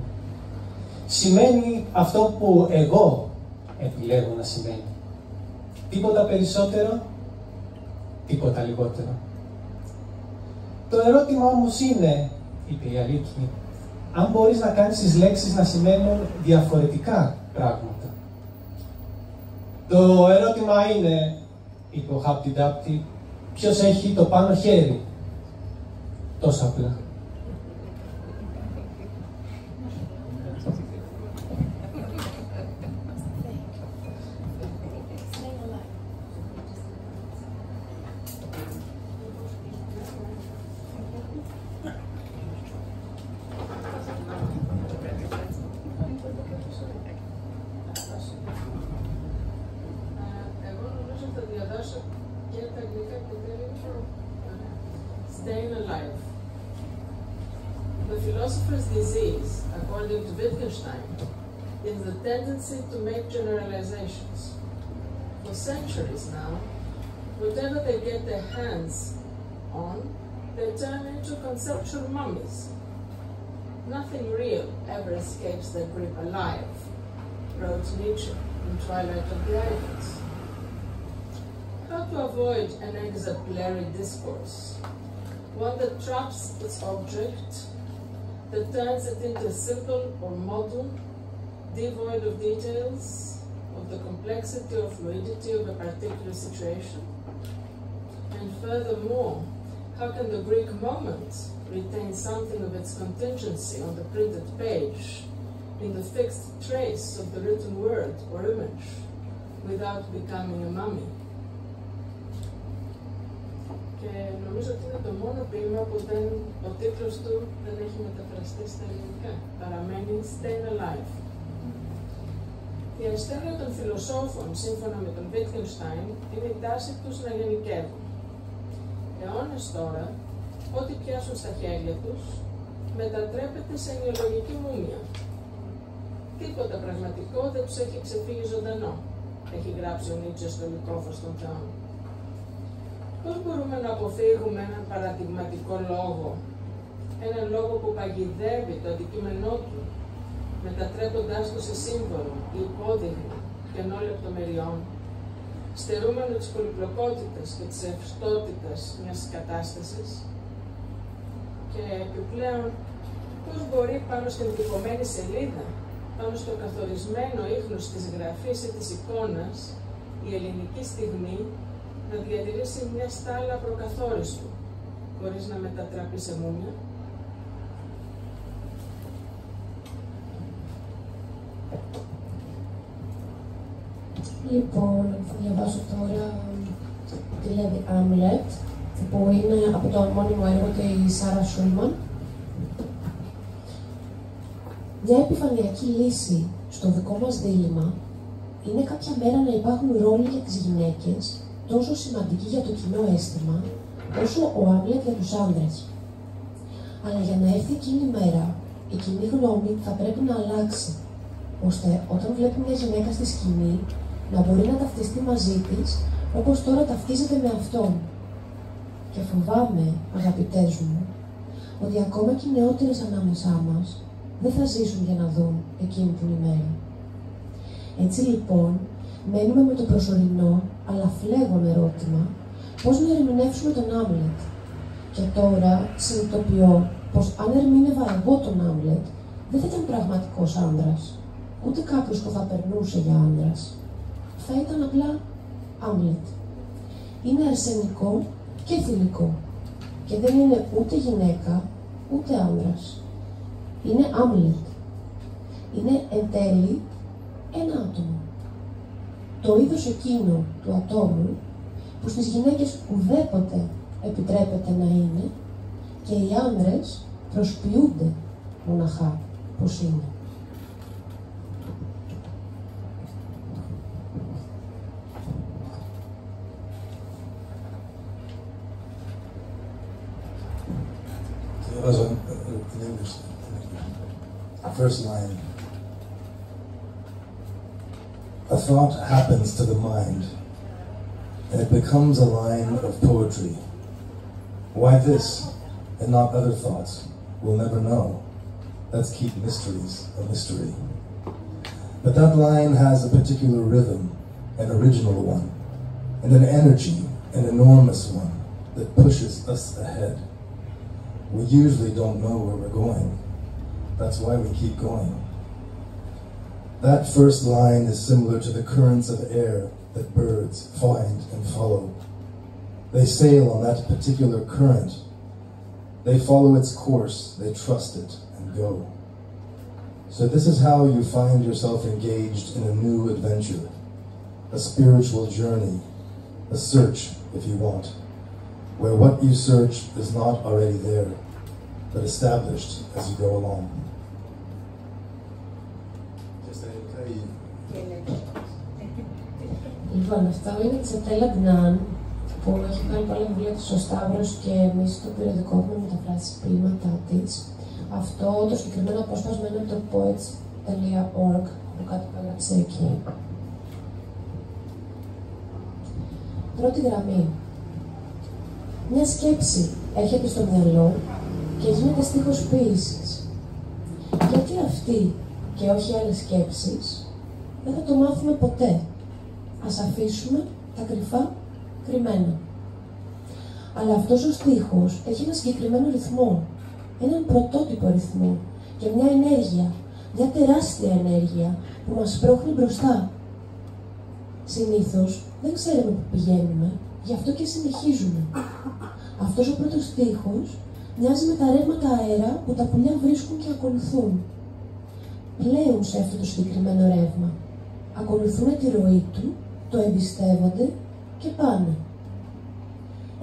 σημαίνει αυτό που εγώ επιλέγω να σημαίνει. Τίποτα περισσότερο τίποτα λιγότερο. Το ερώτημα όμως είναι, είπε η Αλίκη, αν μπορείς να κάνεις τις λέξεις να σημαίνουν διαφορετικά πράγματα. Το ερώτημα είναι, είπε ο Χάπτι Ντάπτι, ποιος έχει το πάνω χέρι. Τόσο απλά. Staying alive. The philosopher's disease, according to Wittgenstein, is the tendency to make generalizations. For centuries now, whatever they get their hands on, they turn into conceptual mummies. Nothing real ever escapes their grip alive, wrote Nietzsche in Twilight of the Idols. How to avoid an exemplary discourse? One that traps its object, that turns it into a simple or model, devoid of details, of the complexity or fluidity of a particular situation? And furthermore, how can the Greek moment retain something of its contingency on the printed page, in the fixed trace of the written word or image, without becoming a mummy? Και νομίζω ότι είναι το μόνο ποίημα που ο τίτλος του δεν έχει μεταφραστεί στα ελληνικά. Παραμένει Staying Alive. Η ασθένεια των φιλοσόφων, σύμφωνα με τον Wittgenstein, είναι η τάση τους να γενικεύουν. Αιώνες τώρα, ό,τι πιάσουν στα χέρια τους, μετατρέπεται σε ενοιολογική μούμια. Τίποτα πραγματικό δεν τους έχει ξεφύγει ζωντανό, έχει γράψει ο Νίτσε στο Λυκόφος των Θεών. Πώς μπορούμε να αποφύγουμε έναν παραδειγματικό λόγο, έναν λόγο που παγιδεύει το αντικείμενό του, μετατρέποντάς το σε σύμβολο ή υπόδειγμα κενό λεπτομεριών, στερούμενο της πολυπλοκότητας και της ρευστότητας μιας κατάστασης, και επιπλέον πώς μπορεί πάνω στην τυπωμένη σελίδα, πάνω στο καθορισμένο ίχνος της γραφής ή της εικόνας, η ελληνική στιγμή να διατηρήσει μια στάλα προκαθόριστου, χωρίς να μετατραπεί σε μούμια. Λοιπόν, θα διαβάσω τώρα τη Lady Hamlet, που είναι από το ομώνυμο έργο της Σάρα Σούλμαν. Μια επιφανειακή λύση στο δικό μας δίλημμα είναι κάποια μέρα να υπάρχουν ρόλοι για τις γυναίκες τόσο σημαντικοί για το κοινό αίσθημα, όσο ο Άμλετ για τους άνδρες. Αλλά για να έρθει εκείνη η μέρα, η κοινή γνώμη θα πρέπει να αλλάξει, ώστε όταν βλέπει μια γυναίκα στη σκηνή, να μπορεί να ταυτιστεί μαζί της, όπως τώρα ταυτίζεται με αυτόν. Και φοβάμαι, αγαπητές μου, ότι ακόμα και οι νεότερες ανάμεσά μας δεν θα ζήσουν για να δουν εκείνη την ημέρα. Έτσι λοιπόν, μένουμε με το προσωρινό, αλλά φλέγον ερώτημα, πώς να ερμηνεύσουμε τον Άμλετ. Και τώρα συνειδητοποιώ πως αν ερμήνευα εγώ τον Άμλετ, δεν θα ήταν πραγματικός άνδρας, ούτε κάποιος που θα περνούσε για άνδρας. Θα ήταν απλά Άμλετ. Είναι αρσενικό και θηλυκό. Και δεν είναι ούτε γυναίκα, ούτε άνδρας. Είναι Άμλετ. Είναι εν τέλει ένα άτομο. Το είδος εκείνο του ατόμου που στις γυναίκες ουδέποτε επιτρέπεται να είναι και οι άνδρες προσποιούνται μοναχά πως είναι. In English. First line. A thought happens to the mind, and it becomes a line of poetry. Why this, and not other thoughts, we'll never know. Let's keep mysteries a mystery. But that line has a particular rhythm, an original one, and an energy an enormous one that pushes us ahead. We usually don't know where we're going. That's why we keep going. That first line is similar to the currents of air that birds find and follow. They sail on that particular current. They follow its course, they trust it and go. So this is how you find yourself engaged in a new adventure, a spiritual journey, a search, if you want, where what you search is not already there, but established as you go along. Λοιπόν, αυτό είναι της Ατέλα Μπνάν, που έχει κάνει πολλά βιβλία της ο Σταύρος και εμείς στο περιοδικό έχουμε μεταφράσει ποίηματά της. Αυτό το συγκεκριμένο απόσπασμα είναι από το poets.org, που κάτι που έγραψε εκεί. Πρώτη γραμμή. Μια σκέψη έρχεται στο μυαλό και γίνεται στίχος ποίησης. Γιατί αυτή και όχι άλλες σκέψεις δεν θα το μάθουμε ποτέ. Ας αφήσουμε τα κρυφά κρυμμένα. Αλλά αυτός ο στίχος έχει ένα συγκεκριμένο ρυθμό, έναν πρωτότυπο ρυθμό και μια ενέργεια, μια τεράστια ενέργεια που μας σπρώχνει μπροστά. Συνήθως δεν ξέρουμε που πηγαίνουμε, γι' αυτό και συνεχίζουμε. Αυτός ο πρώτος στίχος μοιάζει με τα ρεύματα αέρα που τα πουλιά βρίσκουν και ακολουθούν. Πλέουν σε αυτό το συγκεκριμένο ρεύμα. Ακολουθούν τη ροή του, το εμπιστεύονται και πάνε.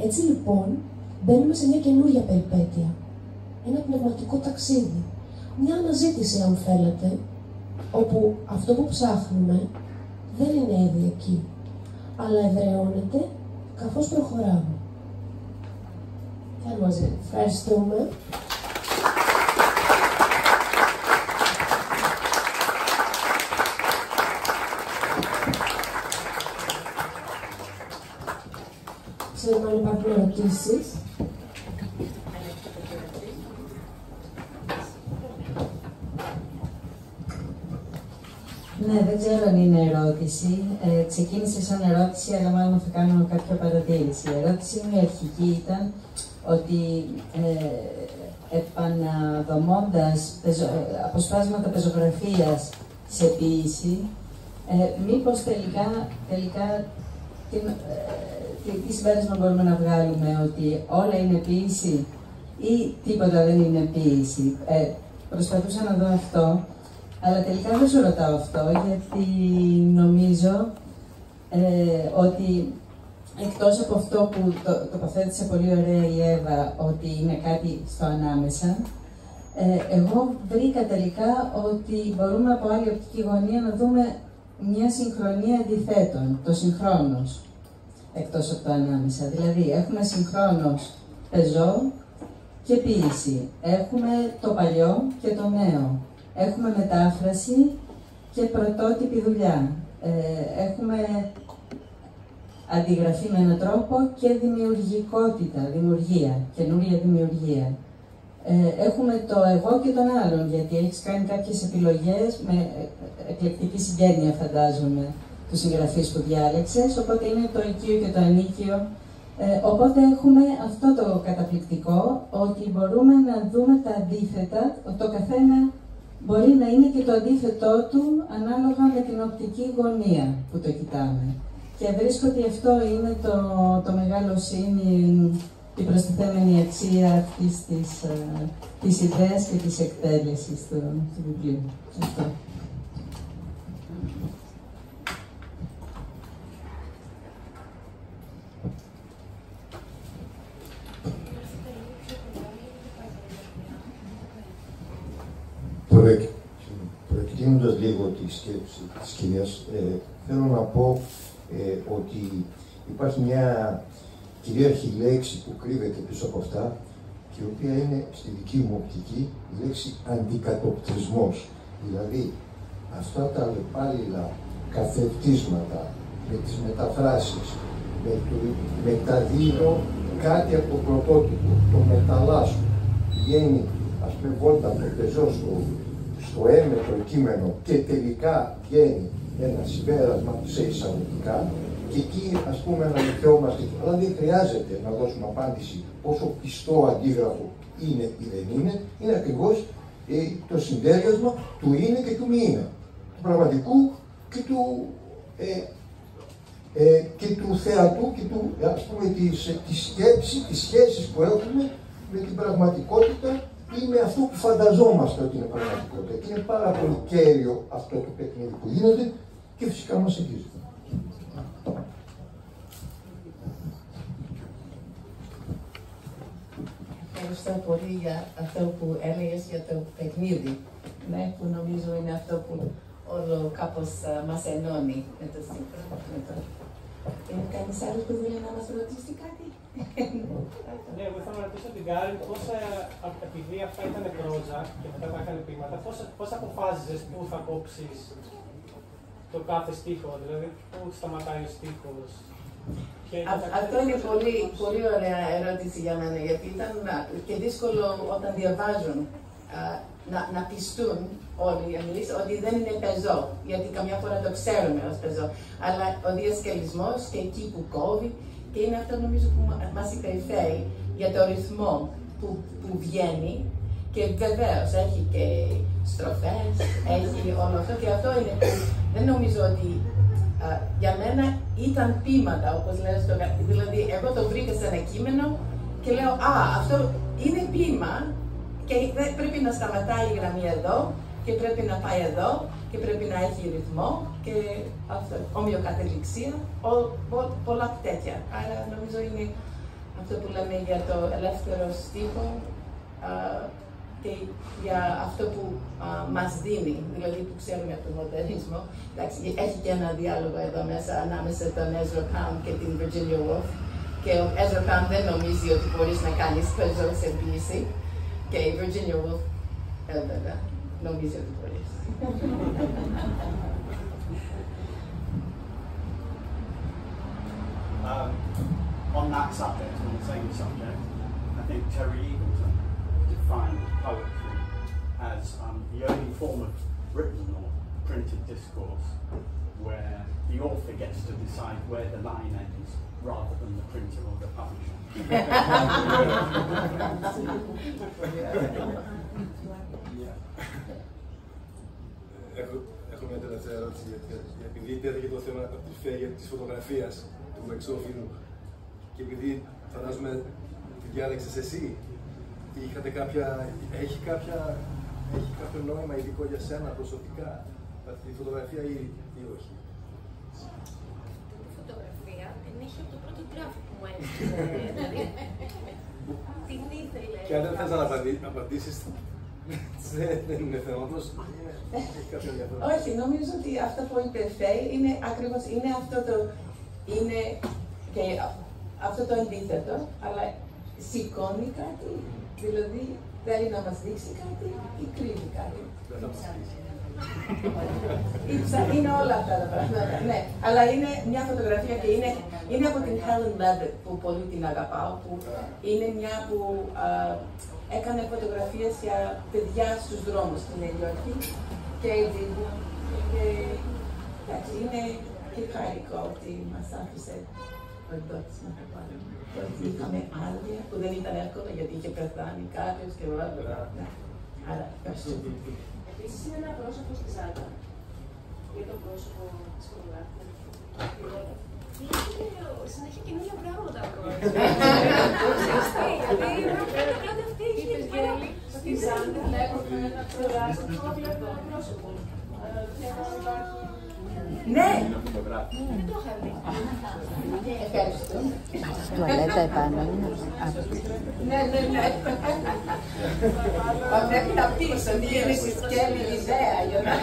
Έτσι λοιπόν, μπαίνουμε σε μια καινούρια περιπέτεια. Ένα πνευματικό ταξίδι. Μια αναζήτηση, αν θέλετε, όπου αυτό που ψάχνουμε δεν είναι ήδη εκεί, αλλά εδραιώνεται καθώς προχωράμε. That was it. Ευχαριστούμε. Ξέρουμε αν υπάρχουν ερωτήσεις. Ναι, δεν ξέρω αν είναι ερώτηση. Ξεκίνησε σαν ερώτηση, αλλά μάλλον θα κάνω κάποια παρατήρηση. Η ερώτηση μου η αρχική ήταν ότι επαναδομώντας αποσπάσματα πεζογραφίας σε ποίηση, μήπως τελικά τι συμπέρασμα μπορούμε να βγάλουμε, ότι όλα είναι ποίηση ή τίποτα δεν είναι ποίηση. Προσπαθούσα να δω αυτό, αλλά τελικά δεν σου ρωτάω αυτό, γιατί νομίζω ότι εκτός από αυτό που τοποθέτησε πολύ ωραία η Εύα, ότι είναι κάτι στο ανάμεσα, εγώ βρήκα τελικά ότι μπορούμε από άλλη οπτική γωνία να δούμε μια συγχρονία αντιθέτων, το συγχρόνος, εκτός από το ανάμεσα. Δηλαδή, έχουμε συγχρόνως πεζό και ποίηση. Έχουμε το παλιό και το νέο. Έχουμε μετάφραση και πρωτότυπη δουλειά. Έχουμε αντιγραφή με έναν τρόπο και δημιουργικότητα, δημιουργία, καινούρια δημιουργία. Έχουμε το εγώ και τον άλλον, γιατί έχεις κάνει κάποιες επιλογές με εκλεκτική συγγένεια, φαντάζομαι, του συγγραφείς που διάλεξες, οπότε είναι το οικείο και το ανίκιο. Οπότε έχουμε αυτό το καταπληκτικό, ότι μπορούμε να δούμε τα αντίθετα, το καθένα μπορεί να είναι και το αντίθετό του ανάλογα με την οπτική γωνία που το κοιτάμε. Και βρίσκω ότι αυτό είναι το μεγάλο σύν, η προστιθέμενη αξία αυτής της ιδέας και της εκτέλεσης του βιβλίου. Αυτό. Προεκτείνοντας λίγο τη σκέψη της κυρίας, θέλω να πω ότι υπάρχει μια κυρίαρχη λέξη που κρύβεται πίσω από αυτά και η οποία είναι στη δική μου οπτική η λέξη αντικατοπτρισμός. Δηλαδή, αυτά τα αλλεπάλληλα καθευτίσματα με τις μεταφράσεις, μεταδίδω κάτι από το πρωτότυπο, το μεταλλάσσω, πηγαίνει, ας πούμε, βόλτα με πεζό στο έμετρο κείμενο και τελικά βγαίνει ένα συμπέρασμα σε εισαγωγικά, και εκεί ας πούμε αναμειχιόμαστε, αλλά δεν χρειάζεται να δώσουμε απάντηση πόσο πιστό αντίγραφο είναι ή δεν είναι, είναι ακριβώς το συντέλεσμα του είναι και του μη είναι, του πραγματικού και του θεατού και του, ας πούμε, τη σκέψη, τις σχέσεις που έχουμε με την πραγματικότητα ή με αυτό που φανταζόμαστε ότι είναι πραγματικότητα. Και είναι πάρα πολύ κέριο αυτό το παιχνίδι που γίνεται και φυσικά μας αγγίζει. Ευχαριστώ πολύ για αυτό που έλεγες για το παιχνίδι, ναι, που νομίζω είναι αυτό που όλο κάπως μας ενώνει με το σύγχρονο. Είναι κανείς άλλος που θέλει να μας ρωτήσει κάτι? Ναι, εγώ ήθελα να ρωτήσω την Κάριν πώς, επειδή αυτά ήταν πρόζα και μετά τα έκανε ποίηματα, πώς αποφάσιζες πού θα κόψεις το κάθε στίχο, δηλαδή πού σταματάει ο στίχος? Αυτό είναι πολύ, πολύ ωραία ερώτηση για μένα, γιατί ήταν και δύσκολο όταν διαβάζουν να πιστούν όλοι εμείς ότι δεν είναι πεζό, γιατί καμιά φορά το ξέρουμε ως πεζό, αλλά ο διασκελισμός και εκεί που κόβει, και είναι αυτό νομίζω που μας υπερφέρει για το ρυθμό που βγαίνει, και βεβαίως έχει και στροφές, έχει όλο αυτό, και αυτό είναι που δεν νομίζω ότι για μένα ήταν ποίηματα, όπως λέω στο γραφείο. Δηλαδή, εγώ το βρήκα σε ένα κείμενο και λέω, αυτό είναι ποίημα και πρέπει να σταματάει η γραμμή εδώ και πρέπει να πάει εδώ και πρέπει να έχει ρυθμό και αυτό, ομοιοκατεληξία, πολλά τέτοια. Άρα νομίζω είναι αυτό που λέμε για το ελεύθερο στίχο και για αυτό που μας δίνει, δηλαδή που ξέρουμε από τον μοντερνισμό. Έχει και ένα διάλογο εδώ μέσα ανάμεσα τον Ezra Pound και την Virginia Woolf, και ο Ezra Pound δεν νομίζει ότι μπορείς να κάνεις πεζό σε ποίηση, και η Virginia Woolf βέβαια νομίζει ότι μπορείς. On that subject, on the same subject, I think Terry Eagleton defined poetry as the only form of written or printed discourse where the author gets to decide where the line ends rather than the printer or the publisher. Έχω μια τελευταία ερώτηση, επειδή τέθηκε το θέμα από τη φέγγια της φωτογραφίας του εξώφυλλου και επειδή φαντάζομαι την διάλεξες εσύ, έχει κάποιο νόημα ειδικό για σένα προσωπικά τη φωτογραφία ή όχι? Η φωτογραφία την έχει από το πρώτο γράφο που μου έστειλε, δηλαδή την ήθελε. Και αν δεν θες να απαντήσεις, δεν είναι θέμα, όμως έχει κάποιο ενδιαφέρον. Όχι, νομίζω ότι αυτό που υπερφέρει είναι ακριβώς, είναι και αυτό το αντίθετο, αλλά σηκώνει κάτι, δηλαδή θέλει να μας δείξει κάτι ή κρύβει κάτι. Είναι όλα αυτά τα πράγματα, ναι. Αλλά είναι μια φωτογραφία και είναι από την Helen Levitt που πολύ την αγαπάω, που είναι μια που έκανε φωτογραφίες για παιδιά στους δρόμους στην Νέα Υόρκη και είναι και χαρικό ότι μας άφησε ο εκδότης να το πάρουμε. Ότι είχαμε άδεια που δεν ήταν εύκολο γιατί είχε πεθάνει κάποιος και όλα. Άρα, ευχαριστώ. Επίσης είναι ένα πρόσωπο στη Ζάτα, για το πρόσωπο της φωτογράφου. Συνέχεια καινούργια πράγματα ακόμα. Γιατί αυτή η γέλη στη Ζάτα βλέπουμε ένα πρόσωπο. Ναι! Δεν το είχα δει. Ευχαριστώ. Τουαλέτα επάνω. Ναι. Πρέπει να πεις ότι είναι συσκευή ιδέα για να...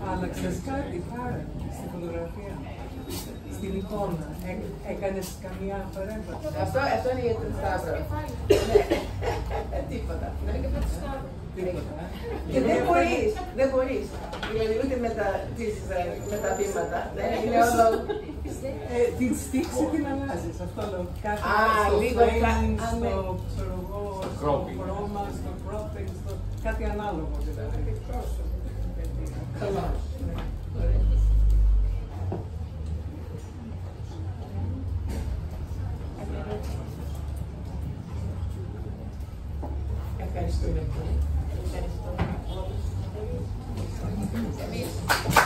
Άλλαξες κάτι πάρα στη φωτογραφία, στην εικόνα. Έκανες καμία παρέμβαση. Αυτό είναι για τον Σταύρο. Τίποτα. Και δεν μπορείς. Δηλαδή ούτε με τα βήματα. Είναι όλο... Την στίξη την αλλάζεις, αυτό λέω. Κάτι λίγο στο χρώμα, στο cropping, κάτι ανάλογο δηλαδή. Καλό. Ευχαριστούμε πολύ. Ευχαριστώ όλους. Εμείς.